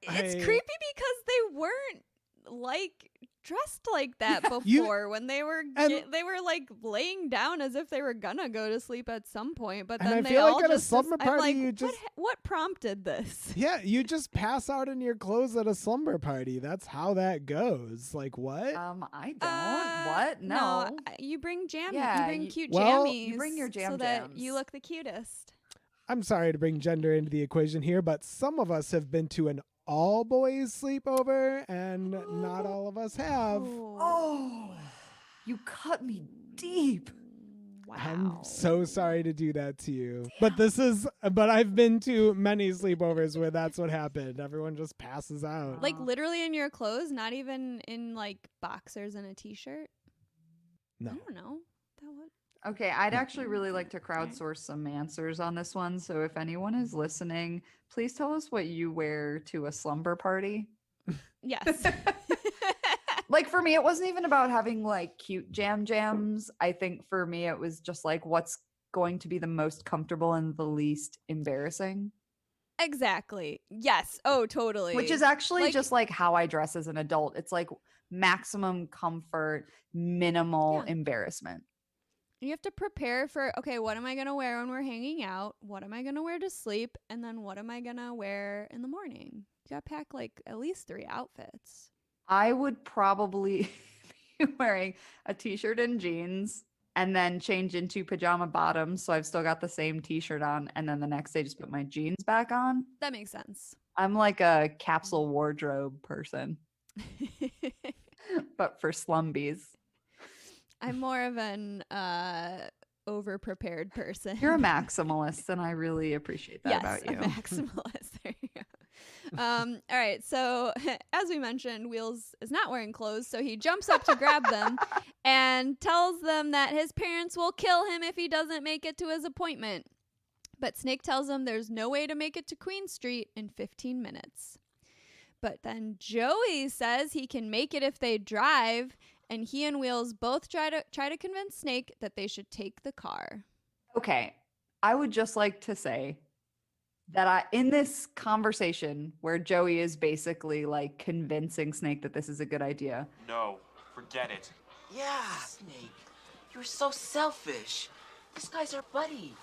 It's I- creepy because they weren't like dressed like that before. You- when they were and- they were like laying down as if they were gonna go to sleep at some point, but And then I they feel like all at a just slumber I'm party, like, you just- what prompted this? Yeah, you just pass out in your clothes at a slumber party. That's how that goes. Like what? I don't. What? No. You bring jam. Yeah, you bring you- cute Well- jammies. You bring your so jam that you jams. look the cutest. I'm sorry to bring gender into the equation here, but some of us have been to an all boys sleepover and not all of us have. Oh, you cut me deep. Wow. I'm so sorry to do that to you. But I've been to many sleepovers where that's what happened. Everyone just passes out. Like literally in your clothes, not even in like boxers and a t-shirt. No. I don't know. That would. Okay, I'd actually really like to crowdsource some answers on this one. So if anyone is listening, please tell us what you wear to a slumber party. Yes. Like for me, it wasn't even about having like cute jams. I think for me, it was just like what's going to be the most comfortable and the least embarrassing. Exactly. Yes. Oh, totally. Which is actually Like- just like how I dress as an adult. It's like maximum comfort, minimal Yeah. embarrassment. You have to prepare for, okay, what am I going to wear when we're hanging out? What am I going to wear to sleep? And then what am I going to wear in the morning? You got to pack like at least 3 outfits. I would probably be wearing a t-shirt and jeans and then change into pajama bottoms. So I've still got the same t-shirt on. And then the next day, just put my jeans back on. That makes sense. I'm like a capsule wardrobe person, but for slumbies. I'm more of an over-prepared person. You're a maximalist, and I really appreciate that yes, about you. a maximalist. There you go. All right. So as we mentioned, Wheels is not wearing clothes, so he jumps up to grab them and tells them that his parents will kill him if he doesn't make it to his appointment. But Snake tells him there's no way to make it to Queen Street in 15 minutes. But then Joey says he can make it if they drive, and he and Wheels both try to convince Snake that they should take the car. Okay, I would just like to say that in this conversation where Joey is basically like convincing Snake that this is a good idea, No, forget it. Yeah, Snake. You're so selfish. This guy's our buddy.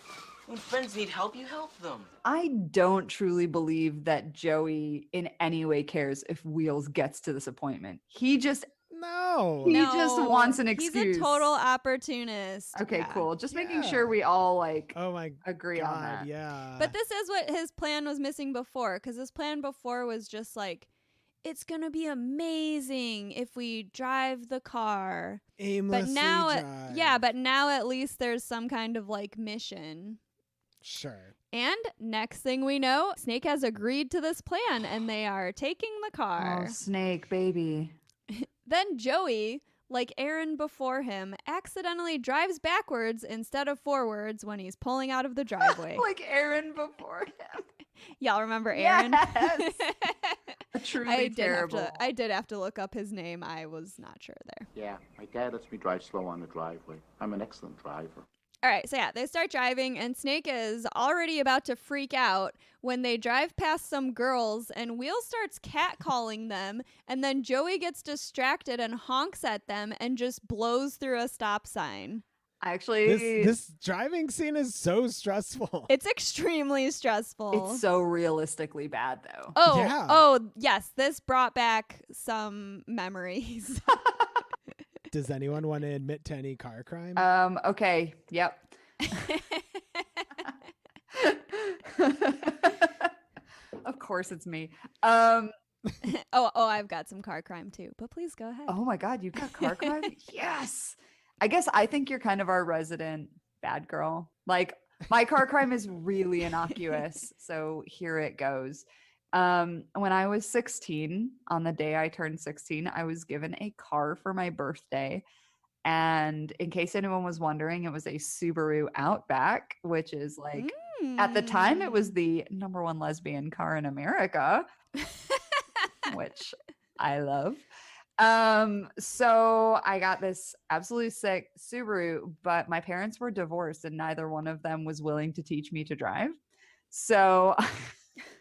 When friends need help, you help them. I don't truly believe that Joey in any way cares if Wheels gets to this appointment. He just No. just wants an excuse. He's a total opportunist. Okay, Yeah. cool. Just making Yeah. sure we all like Oh my agree on God, that. yeah. But this is what his plan was missing before, because his plan before was just like, it's going to be amazing if we drive the car. Aimlessly But now, drive. but now at least there's some kind of like mission. Sure. And next thing we know, Snake has agreed to this plan and they are taking the car. Oh, Snake, baby. Then Joey, like Aaron before him, accidentally drives backwards instead of forwards when he's pulling out of the driveway. Like Aaron before him. Y'all remember Aaron? Yes. Truly terrible. I did have to look up his name. I was not sure there. Yeah, my dad lets me drive slow on the driveway. I'm an excellent driver. All right, so yeah, they start driving, and Snake is already about to freak out when they drive past some girls, and Wheel starts catcalling them, and then Joey gets distracted and honks at them and just blows through a stop sign. Actually, This driving scene is so stressful. It's extremely stressful. it's so realistically bad, though. Yeah. Oh, yes, this brought back some memories. Does anyone want to admit to any car crime? Okay. Yep. Of course it's me. oh, I've got some car crime too, but please go ahead. Oh my God, you've got car crime? Yes. I guess I think you're kind of our resident bad girl. Like, my car crime is really innocuous. So here it goes. When I was 16, on the day I turned 16, I was given a car for my birthday. And in case anyone was wondering, it was a Subaru Outback, which is like, at the time, it was the #1 lesbian car in America, which I love. So I got this absolutely sick Subaru, but my parents were divorced and neither one of them was willing to teach me to drive. So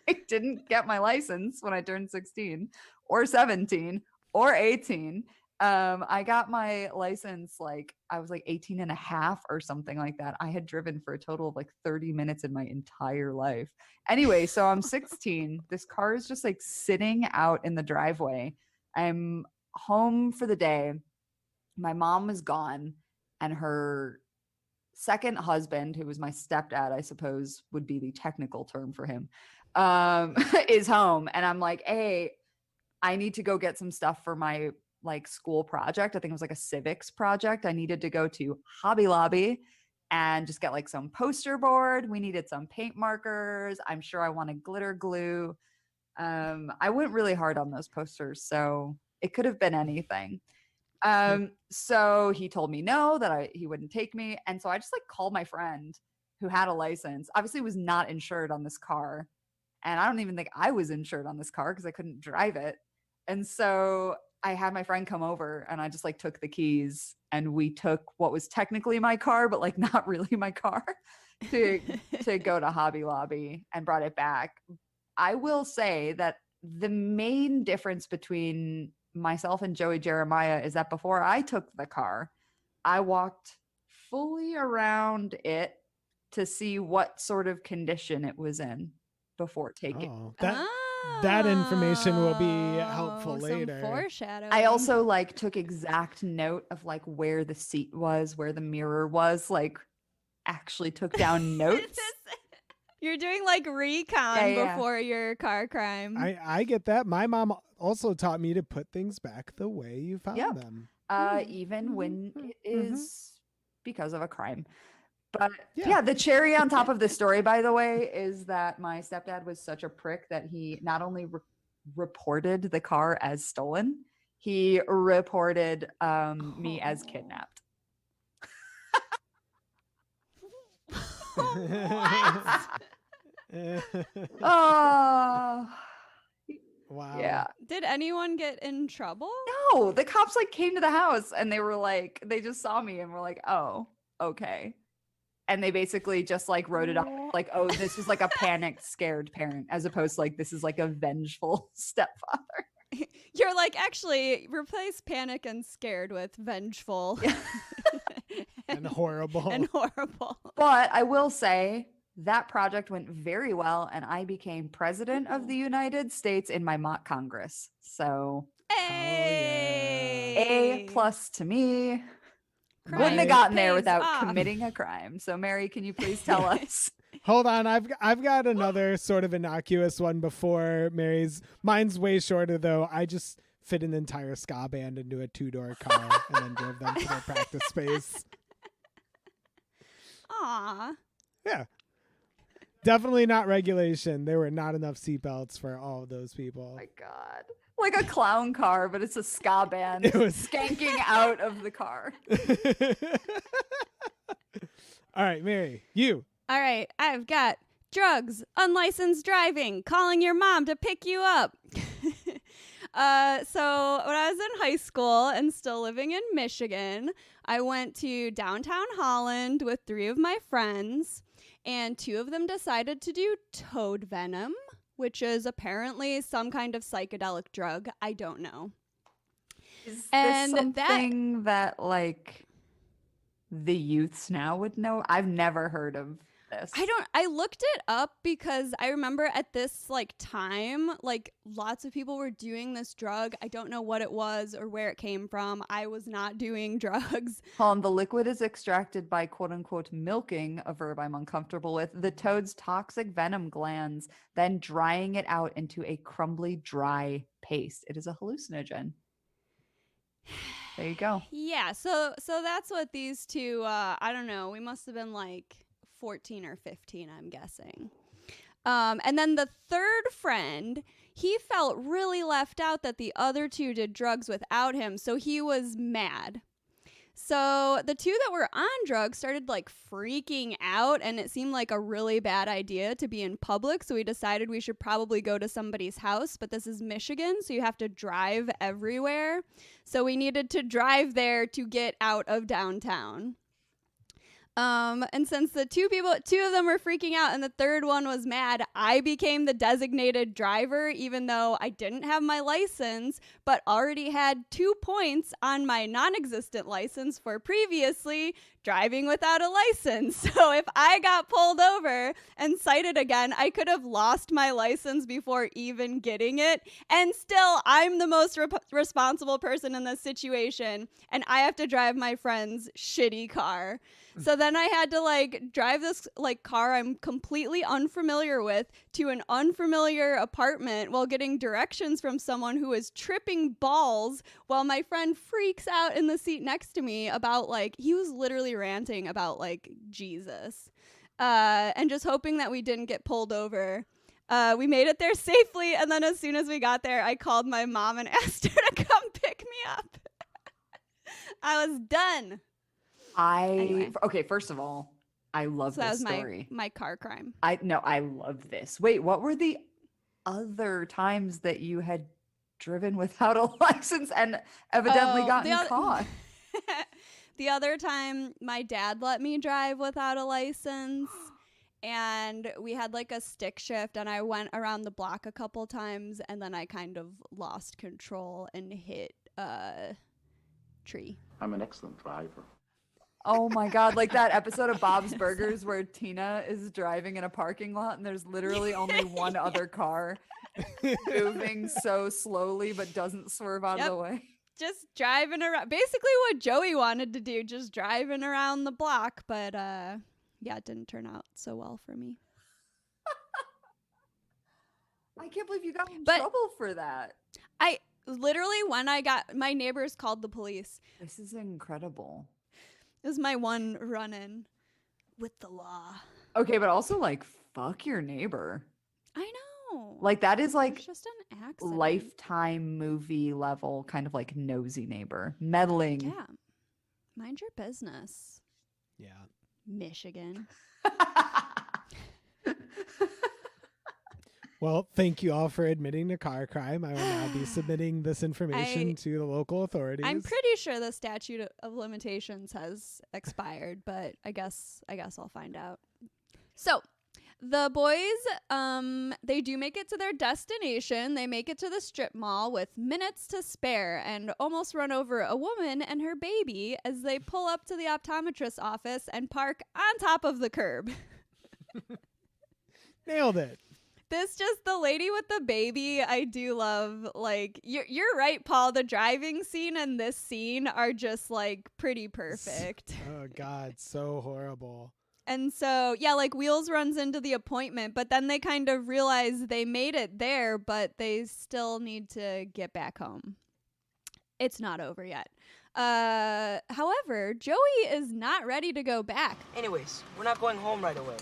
I didn't get my license when I turned 16 or 17 or 18. I got my license like I was like 18 and a half or something like that. I had driven for a total of like 30 minutes in my entire life. Anyway, so I'm 16. This car is just like sitting out in the driveway. I'm home for the day. My mom was gone and her second husband, who was my stepdad, I suppose would be the technical term for him, is home. And I'm like, hey, I need to go get some stuff for my like school project. I think it was like a civics project. I needed to go to Hobby Lobby and just get like some poster board. We needed some paint markers. I'm sure I wanted glitter glue. I went really hard on those posters, so it could have been anything. So he told me no, that he wouldn't take me. And so I just like called my friend who had a license, obviously was not insured on this car. And I don't even think I was insured on this car because I couldn't drive it. And so I had my friend come over and I just like took the keys and we took what was technically my car, but like not really my car to go to Hobby Lobby and brought it back. I will say that the main difference between myself and Joey Jeremiah is that before I took the car, I walked fully around it to see what sort of condition it was in before taking. Oh, that information will be helpful some later. Foreshadowing. I also like took exact note of like where the seat was, where the mirror was, like actually took down notes. You're doing like recon Yeah. before your car crime. I get that. My mom also taught me to put things back the way you found Yeah. them. Even when it is because of a crime. But Yeah. yeah, the cherry on top of the story, by the way, is that my stepdad was such a prick that he not only reported the car as stolen, he reported me as kidnapped. Oh, Wow. yeah. Did anyone get in trouble? No, the cops like came to the house and they were like, they just saw me and were like, oh, okay. And they basically just like wrote it off like, oh, this was like a panicked, scared parent, as opposed to like, this is like a vengeful stepfather. You're like, actually, replace panic and scared with vengeful. And horrible. And horrible. But I will say that project went very well, and I became president of the United States in my mock Congress. So Hey. A+ to me. Crime Wouldn't have gotten there pays without off. committing a crime. So Mary, can you please tell us? Hold on, I've got another sort of innocuous one before Mary's. Mine's way shorter though. I just fit an entire ska band into a 2-door car and then drove them to their practice space. Aw. Yeah. Definitely not regulation. There were not enough seatbelts for all of those people. Oh my God. Like a clown car, but it's a ska band It was- skanking out of the car. All right, Mary, you. All right, I've got drugs, unlicensed driving, calling your mom to pick you up. So when I was in high school and still living in Michigan, I went to downtown Holland with 3 of my friends, and 2 of them decided to do toad venom, which is apparently some kind of psychedelic drug. I don't know. Is And this that- something that like the youths now would know? I've never heard of this. I looked it up because I remember at this like time, like lots of people were doing this drug. I don't know what it was or where it came from. I was not doing drugs. The liquid is extracted by quote unquote milking, a verb I'm uncomfortable with, the toad's toxic venom glands, then drying it out into a crumbly, dry paste. It is a hallucinogen. There you go. Yeah, so that's what these 2 I don't know, we must have been like 14 or 15, I'm guessing. And then the third friend, he felt really left out that the other 2 did drugs without him, so he was mad. So the 2 that were on drugs started like freaking out, and it seemed like a really bad idea to be in public, so we decided we should probably go to somebody's house, but this is Michigan, so you have to drive everywhere. So we needed to drive there to get out of downtown. And since the 2 of them were freaking out and the third one was mad, I became the designated driver, even though I didn't have my license, but already had 2 points on my non-existent license for previously driving without a license. So if I got pulled over and cited again, I could have lost my license before even getting it. And still, I'm the most responsible person in this situation, and I have to drive my friend's shitty car. So then I had to like drive this like car I'm completely unfamiliar with to an unfamiliar apartment while getting directions from someone who is tripping balls while my friend freaks out in the seat next to me about like, he was literally ranting about like Jesus, and just hoping that we didn't get pulled over. We made it there safely, and then as soon as we got there, I called my mom and asked her to come pick me up. I was done. Anyway. Okay, first of all, I love So that this was story. my car crime. I love this. Wait, what were the other times that you had driven without a license and evidently gotten caught? The other time, my dad let me drive without a license, and we had like a stick shift, and I went around the block a couple times, and then I kind of lost control and hit a tree. I'm an excellent driver. Oh my God, like that episode of Bob's Burgers where Tina is driving in a parking lot and there's literally only one other car moving so slowly but doesn't swerve out of the way. Just driving around. Basically what Joey wanted to do, just driving around the block. But yeah, it didn't turn out so well for me. I can't believe you got in But- trouble for that. I literally, when I got, my neighbors called the police. This is incredible. It was my one run-in with the law. Okay, but also like fuck your neighbor. I know. Like that is It like was just an accident. Lifetime movie level kind of like nosy neighbor. Meddling. Yeah. Mind your business, Yeah. Michigan. Well, thank you all for admitting to car crime. I will now be submitting this information to the local authorities. I'm pretty sure the statute of limitations has expired, but I guess I'll find out. So, the boys, they do make it to their destination. They make it to the strip mall with minutes to spare and almost run over a woman and her baby as they pull up to the optometrist's office and park on top of the curb. Nailed it. This just the lady with the baby, I do love. Like, you're right, Paul. The driving scene and this scene are just like pretty perfect. Oh God, so horrible. And so, yeah, like Wheels runs into the appointment, but then they kind of realize they made it there, but they still need to get back home. It's not over yet. However, Joey is not ready to go back. Anyways, we're not going home right away.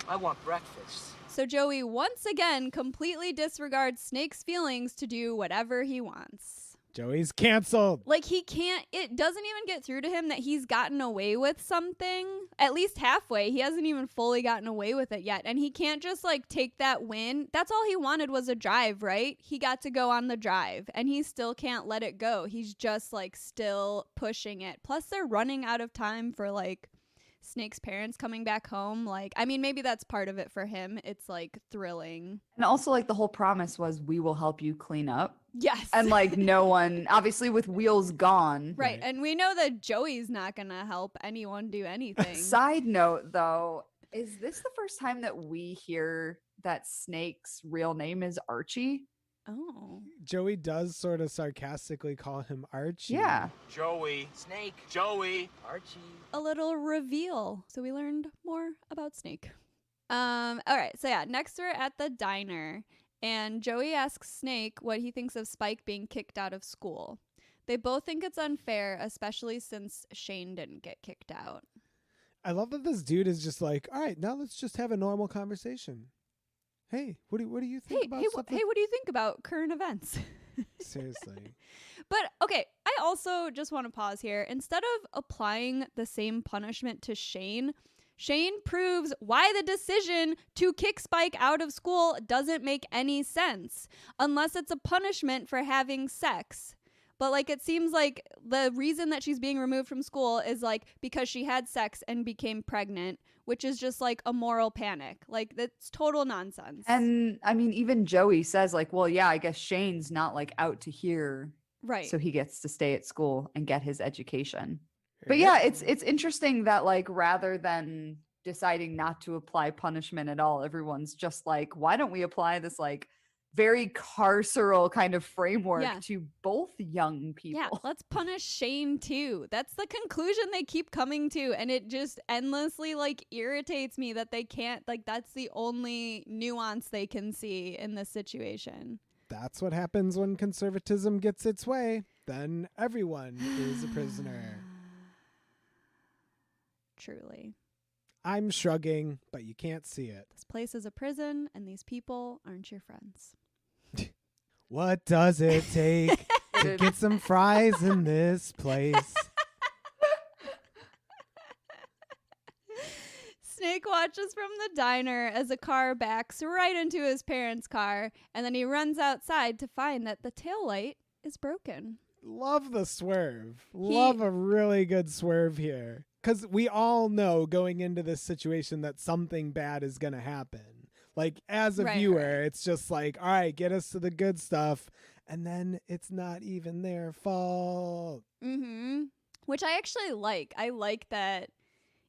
I want breakfast. So Joey once again completely disregards Snake's feelings to do whatever he wants. Joey's canceled. Like, he can't, it doesn't even get through to him that he's gotten away with something. At least halfway. He hasn't even fully gotten away with it yet. And he can't just, like, take that win. That's all he wanted was a drive, right? He got to go on the drive. And he still can't let it go. He's just, like, still pushing it. Plus, they're running out of time for, like, Snake's parents coming back home. Like, I mean, maybe that's part of it for him. It's like thrilling. And also, like, the whole promise was we will help you clean up. Yes. And like no one, obviously with Wheels gone. Right. And we know that Joey's not going to help anyone do anything. Side note though, is this the first time that we hear that Snake's real name is Archie? Oh. Joey does sort of sarcastically call him Archie. Yeah. Joey. Snake. Joey. Archie. A little reveal. So we learned more about Snake. All right. So yeah, next we're at the diner. And Joey asks Snake what he thinks of Spike being kicked out of school. They both think it's unfair, especially since Shane didn't get kicked out. I love that this dude is just like, all right, now let's just have a normal conversation. Hey, what do you think about stuff like- What do you think about current events? Seriously. But okay, I also just want to pause here. Instead of applying the same punishment to Shane proves why the decision to kick Spike out of school doesn't make any sense unless it's a punishment for having sex. But like, it seems like the reason that she's being removed from school is like because she had sex and became pregnant, which is just like a moral panic. Like, that's total nonsense. And I mean, even Joey says like, well, yeah, I guess Shane's not like out to here. Right. So he gets to stay at school and get his education. But yeah, it's interesting that like rather than deciding not to apply punishment at all, everyone's just like, why don't we apply this like very carceral kind of framework to both young people? Yeah, let's punish Shane too. That's the conclusion they keep coming to, and it just endlessly like irritates me that they can't, like, that's the only nuance they can see in this situation. That's what happens when conservatism gets its way. Then everyone is a prisoner. Truly. I'm shrugging, but you can't see it. This place is a prison, and these people aren't your friends. What does it take to get some fries in this place? Snake watches from the diner as a car backs right into his parents' car, and then he runs outside to find that the taillight is broken. Love the swerve. Love a really good swerve here. Because we all know going into this situation that something bad is going to happen. Like, as a viewer, it's just like, all right, get us to the good stuff. And then it's not even their fault. Mm-hmm. Which I actually like. I like that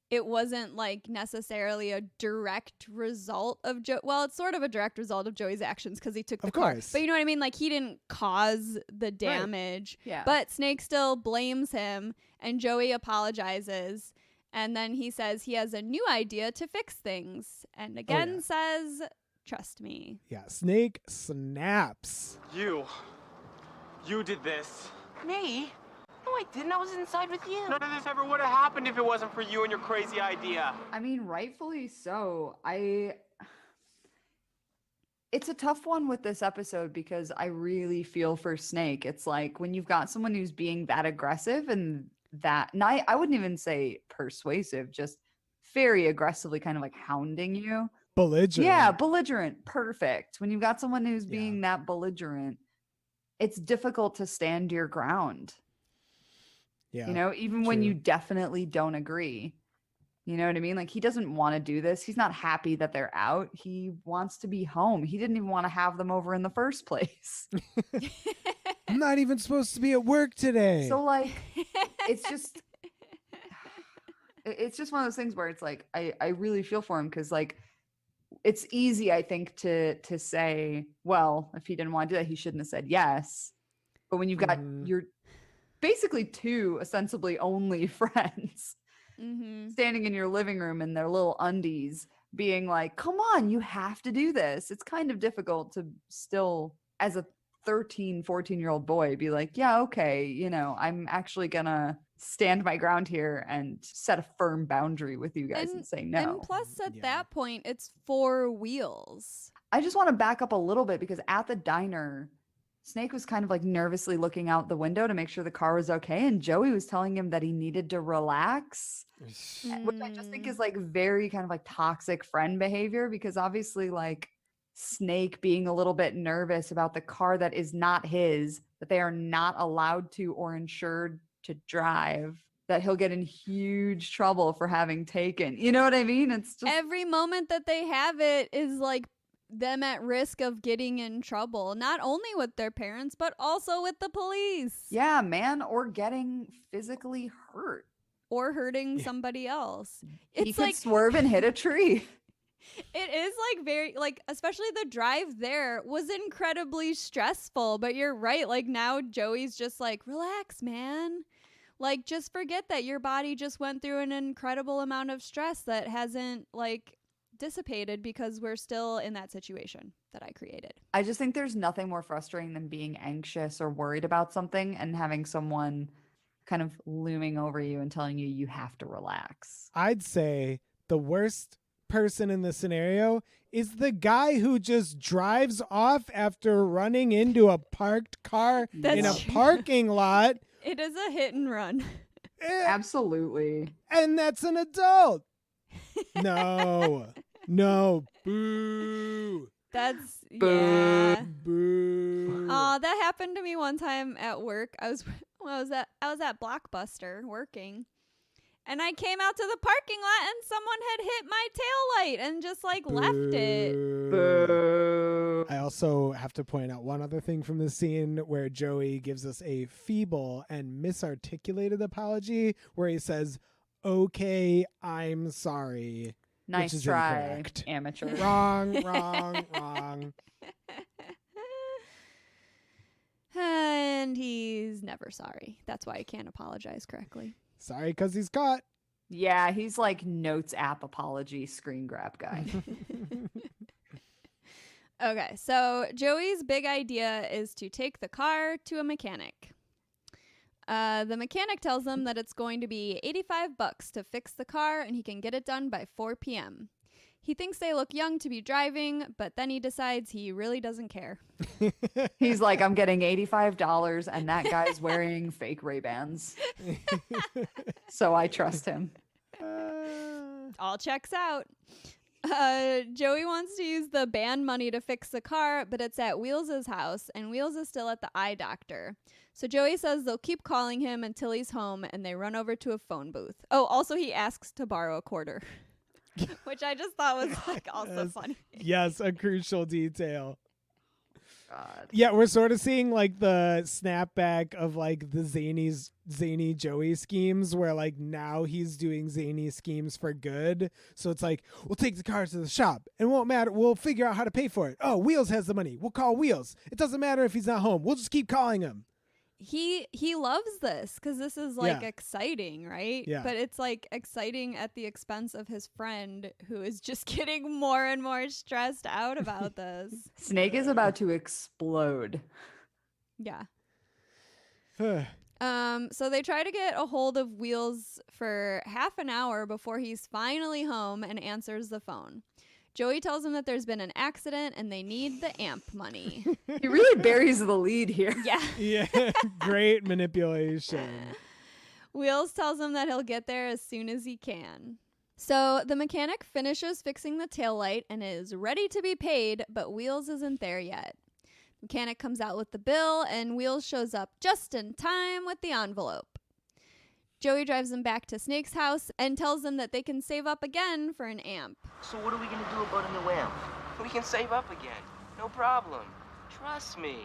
it wasn't like necessarily a direct result of well, it's sort of a direct result of Joey's actions because he took the car. But you know what I mean? Like, he didn't cause the damage. Right. Yeah. But Snake still blames him, and Joey apologizes. And then he says he has a new idea to fix things. And again says, trust me. Yeah, Snake snaps. You did this. Me? No, I didn't. I was inside with you. None of this ever would have happened if it wasn't for you and your crazy idea. I mean, rightfully so. It's a tough one with this episode because I really feel for Snake. It's like when you've got someone who's being that aggressive and I wouldn't even say persuasive, just very aggressively kind of like hounding you. Belligerent. Yeah, belligerent. Perfect. When you've got someone who's being that belligerent, it's difficult to stand your ground. Yeah. You know, even when you definitely don't agree. You know what I mean? Like, he doesn't want to do this. He's not happy that they're out. He wants to be home. He didn't even want to have them over in the first place. I'm not even supposed to be at work today. So, like, it's just one of those things where it's like, I really feel for him, because, like, it's easy, I think, to say, well, if he didn't want to do that, he shouldn't have said yes. But when you've got your basically two ostensibly only friends standing in your living room in their little undies being like, come on, you have to do this. It's kind of difficult to still, as a 13, 14-year-old boy, be like, yeah, okay, you know, I'm actually gonna stand my ground here and set a firm boundary with you guys and say no. And plus, at that point, it's 4 Wheels. I just want to back up a little bit, because at the diner, Snake was kind of like nervously looking out the window to make sure the car was okay. And Joey was telling him that he needed to relax, which I just think is like very kind of like toxic friend behavior, because obviously, like, Snake being a little bit nervous about the car that is not his, that they are not allowed to or insured to drive, that he'll get in huge trouble for having taken. You know what I mean? It's just every moment that they have it is like them at risk of getting in trouble, not only with their parents, but also with the police. Yeah, man, or getting physically hurt. Or hurting somebody else. He could swerve and hit a tree. It is like very, like, especially the drive there was incredibly stressful. But you're right. Like, now Joey's just like, relax, man. Like, just forget that your body just went through an incredible amount of stress that hasn't, like, dissipated because we're still in that situation that I created. I just think there's nothing more frustrating than being anxious or worried about something and having someone kind of looming over you and telling you you have to relax. I'd say the worst person in the scenario is the guy who just drives off after running into a parked car in a parking lot. It is a hit and run. Absolutely. And that's an adult. No. No. Boo. That's Boo. Boo. Oh, that happened to me one time at work. I was at Blockbuster working, and I came out to the parking lot and someone had hit my taillight and just like left it. Boo. I also have to point out one other thing from the scene where Joey gives us a feeble and misarticulated apology where he says, "Okay, I'm sorry." Nice which is try, incorrect. amateur. Wrong. And he's never sorry. That's why he can't apologize correctly. Sorry, because he's caught. Yeah, he's like notes app apology screen grab guy. Okay, so Joey's big idea is to take the car to a mechanic. The mechanic tells them that it's going to be $85 to fix the car and he can get it done by 4 p.m. He thinks they look young to be driving, but then he decides he really doesn't care. He's like, I'm getting $85 and that guy's wearing fake Ray-Bans. So I trust him. All checks out. Joey wants to use the band money to fix the car, but it's at Wheels' house, and Wheels is still at the eye doctor. So Joey says they'll keep calling him until he's home, and they run over to a phone booth. Oh, also he asks to borrow a quarter, which I just thought was like also funny. Yes, a crucial detail. God. Yeah, we're sort of seeing like the snapback of like the zany Joey schemes where like now he's doing zany schemes for good. So it's like, we'll take the car to the shop. It won't matter. We'll figure out how to pay for it. Oh, Wheels has the money. We'll call Wheels. It doesn't matter if he's not home. We'll just keep calling him. He loves this because this is like exciting, right? Yeah. But it's like exciting at the expense of his friend who is just getting more and more stressed out about this. Snake is about to explode. Yeah. So they try to get a hold of Wheels for half an hour before he's finally home and answers the phone. Joey tells him that there's been an accident and they need the amp money. He really buries the lead here. Yeah. Yeah, great manipulation. Wheels tells him that he'll get there as soon as he can. So the mechanic finishes fixing the taillight and is ready to be paid, but Wheels isn't there yet. Mechanic comes out with the bill and Wheels shows up just in time with the envelope. Joey drives them back to Snake's house and tells them that they can save up again for an amp. So what are we gonna do about a new amp? We can save up again. No problem. Trust me.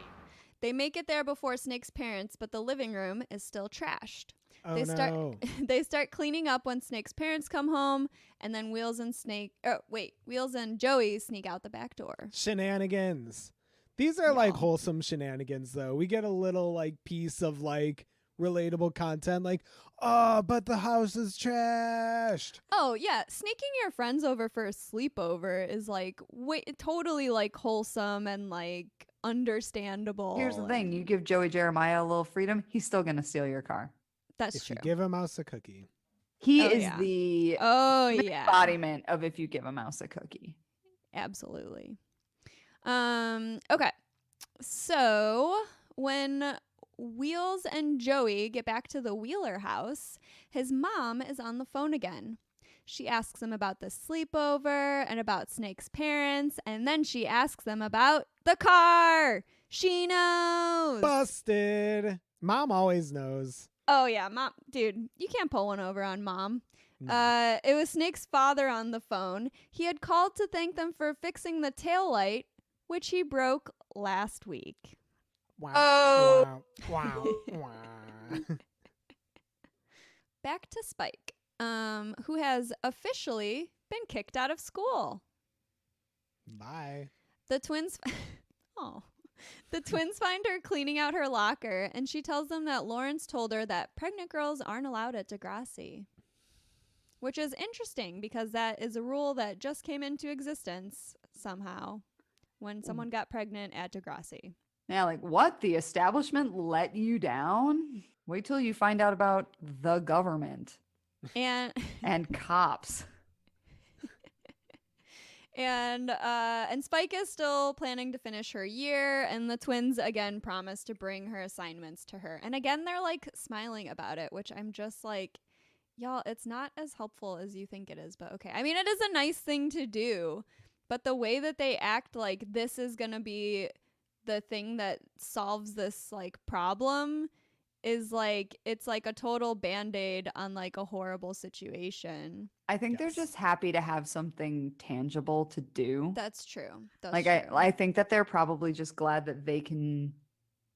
They make it there before Snake's parents, but the living room is still trashed. Oh, They start no. they start cleaning up when Snake's parents come home, and then Wheels and Joey sneak out the back door. Shenanigans. These are like wholesome shenanigans, though. We get a little like piece of like relatable content, like, oh, but the house is trashed. Oh yeah, sneaking your friends over for a sleepover is like totally like wholesome and like understandable. Here's the thing: you give Joey Jeremiah a little freedom, he's still gonna steal your car. That's If true. you give a mouse a cookie. He Oh, is yeah. the yeah, embodiment of if you give a mouse a cookie. absolutely. Okay, so when Wheels and Joey get back to the Wheeler house, his mom is on the phone again. She asks him about the sleepover and about Snake's parents, and then she asks them about the car. She knows. Busted. Mom always knows. Oh yeah, mom, dude, you can't pull one over on mom. No. It was Snake's father on the phone. He had called to thank them for fixing the taillight, which he broke last week. Wow. Oh. Wow. Wow. Back to Spike, who has officially been kicked out of school. Bye. The twins The twins find her cleaning out her locker, and she tells them that Lawrence told her that pregnant girls aren't allowed at Degrassi. Which is interesting because that is a rule that just came into existence somehow when someone got pregnant at Degrassi. Yeah, like what? The establishment let you down? Wait till you find out about the government And and cops. And Spike is still planning to finish her year, and the twins again promise to bring her assignments to her. And again, they're like smiling about it, which I'm just like, y'all, it's not as helpful as you think it is, but okay. I mean, it is a nice thing to do, but the way that they act like this is going to be the thing that solves this like problem is like, it's like a total band-aid on like a horrible situation. I think they're Yes. just happy to have something tangible to do. That's true. That's Like true. I think that they're probably just glad that they can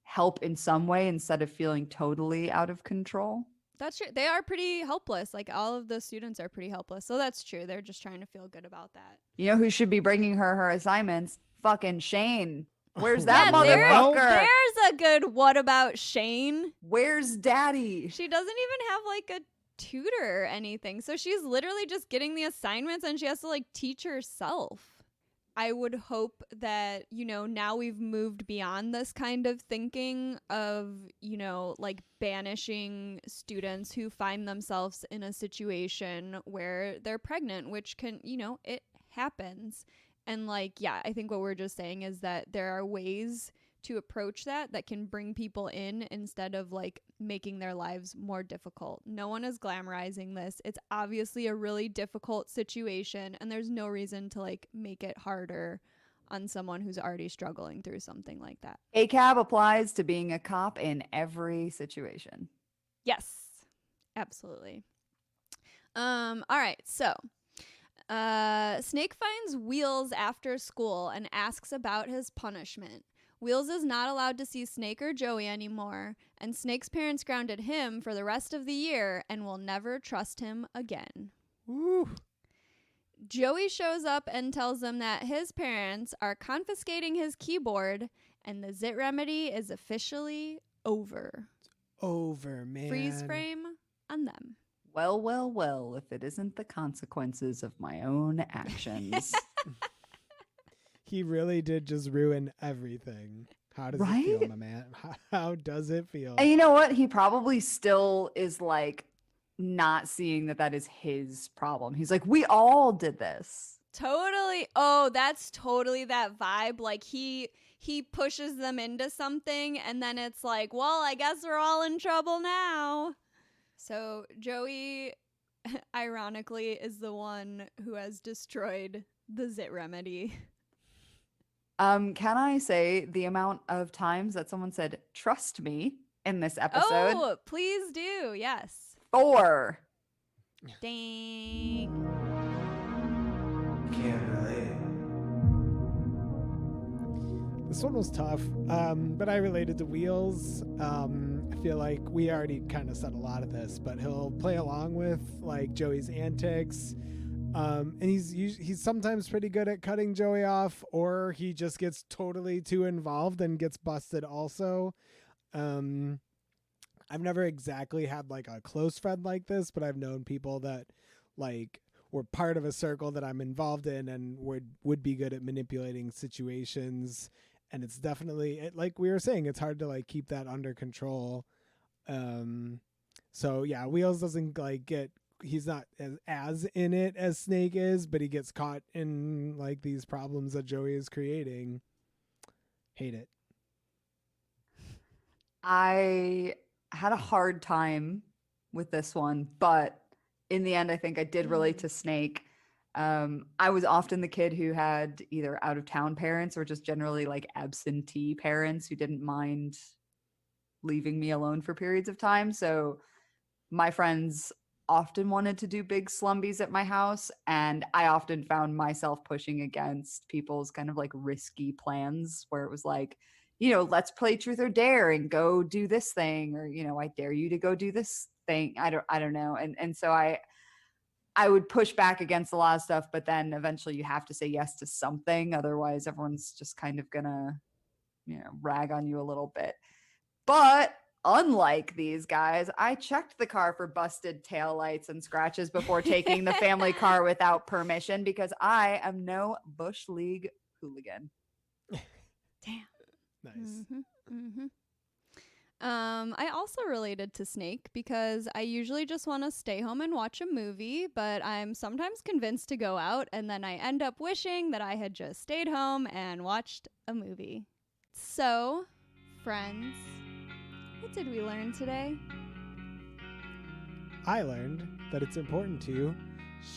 help in some way instead of feeling totally out of control. That's true. They are pretty helpless. Like all of the students are pretty helpless. So that's true. They're just trying to feel good about that. You know who should be bringing her assignments? Fucking Shane. Where's that Yeah, motherfucker? There's a good what about Shane? Where's daddy? She doesn't even have like a tutor or anything. So she's literally just getting the assignments and she has to like teach herself. I would hope that, you know, now we've moved beyond this kind of thinking of, you know, like banishing students who find themselves in a situation where they're pregnant, which can, you know, it happens. And like, yeah, I think what we're just saying is that there are ways to approach that can bring people in instead of like making their lives more difficult. No one is glamorizing this. It's obviously a really difficult situation, and there's no reason to like make it harder on someone who's already struggling through something like that. ACAB applies to being a cop in every situation. Yes, absolutely. All right, so Snake finds Wheels after school and asks about his punishment. Wheels is not allowed to see Snake or Joey anymore, and Snake's parents grounded him for the rest of the year and will never trust him again. Woo. Joey shows up and tells them that his parents are confiscating his keyboard and the Zit Remedy is officially over. Over, man. Freeze frame on them. Well, well, well, if it isn't the consequences of my own actions. He really did just ruin everything. How does it feel, Right? my man? How does it feel? And you know what? He probably still is like not seeing that is his problem. He's like, we all did this. Totally. Oh, that's totally that vibe. Like he pushes them into something and then it's like, well, I guess we're all in trouble now. So Joey, ironically, is the one who has destroyed the Zit Remedy. Can I say the amount of times that someone said, trust me in this episode? Oh, please do. Yes. 4. Dang. Can't relate. This one was tough, but I related to Wheels. I feel like we already kind of said a lot of this, but he'll play along with like Joey's antics, and he's sometimes pretty good at cutting Joey off, or he just gets totally too involved and gets busted also. I've never exactly had like a close friend like this, but I've known people that like were part of a circle that I'm involved in and would be good at manipulating situations. And it's definitely, like we were saying, it's hard to like keep that under control. So yeah, Wheels doesn't like he's not as in it as Snake is, but he gets caught in like these problems that Joey is creating. Hate it. I had a hard time with this one, but in the end, I think I did relate to Snake. I was often the kid who had either out of town parents or just generally like absentee parents who didn't mind leaving me alone for periods of time. So my friends often wanted to do big slumbies at my house, and I often found myself pushing against people's kind of like risky plans where it was like, let's play truth or dare and go do this thing, or I dare you to go do this thing. I don't know. And so I would push back against a lot of stuff, but then eventually you have to say yes to something. Otherwise, everyone's just kind of gonna, rag on you a little bit. But unlike these guys, I checked the car for busted taillights and scratches before taking the family car without permission because I am no Bush League hooligan. Damn. Nice. I also related to Snake because I usually just want to stay home and watch a movie, but I'm sometimes convinced to go out, and then I end up wishing that I had just stayed home and watched a movie. So, friends, what did we learn today? I learned that it's important to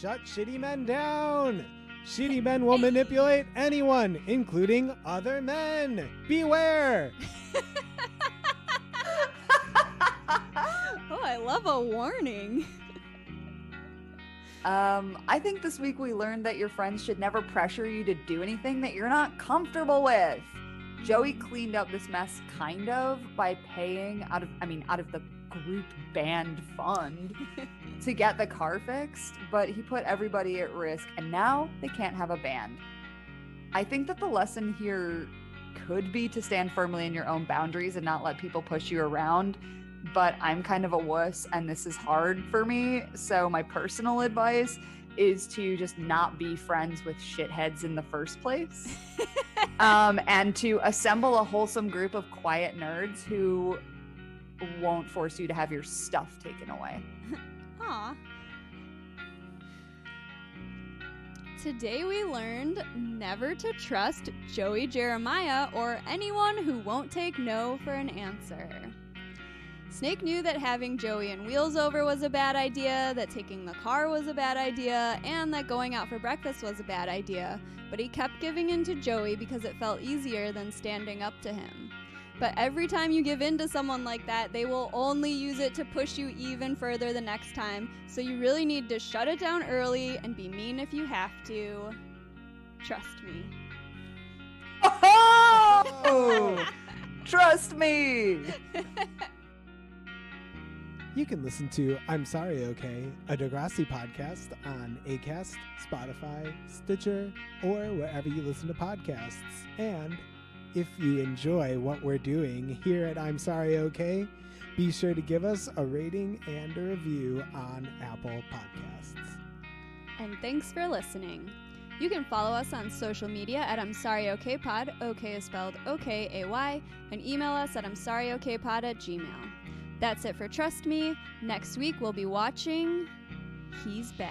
shut shitty men down. Shitty men will manipulate anyone, including other men. Beware! Oh, I love a warning. I think this week we learned that your friends should never pressure you to do anything that you're not comfortable with. Joey cleaned up this mess kind of by paying out of the group band fund to get the car fixed, but he put everybody at risk and now they can't have a band. I think that the lesson here could be to stand firmly in your own boundaries and not let people push you around, but I'm kind of a wuss and this is hard for me, so my personal advice is to just not be friends with shitheads in the first place. And to assemble a wholesome group of quiet nerds who won't force you to have your stuff taken away. Aw. Today we learned never to trust Joey Jeremiah or anyone who won't take no for an answer. Snake knew that having Joey and Wheels over was a bad idea, that taking the car was a bad idea, and that going out for breakfast was a bad idea, but he kept giving in to Joey because it felt easier than standing up to him. But every time you give in to someone like that, they will only use it to push you even further the next time, so you really need to shut it down early and be mean if you have to. Trust me. Oh! Trust me! You can listen to I'm Sorry, Okay, a Degrassi podcast on Acast, Spotify, Stitcher, or wherever you listen to podcasts. And if you enjoy what we're doing here at I'm Sorry, Okay, be sure to give us a rating and a review on Apple Podcasts. And thanks for listening. You can follow us on social media at I'm Sorry Okay Pod, OK is spelled OKAY, and email us at I'mSorryOKPod@gmail.com. That's it for Trust Me. Next week we'll be watching He's Back.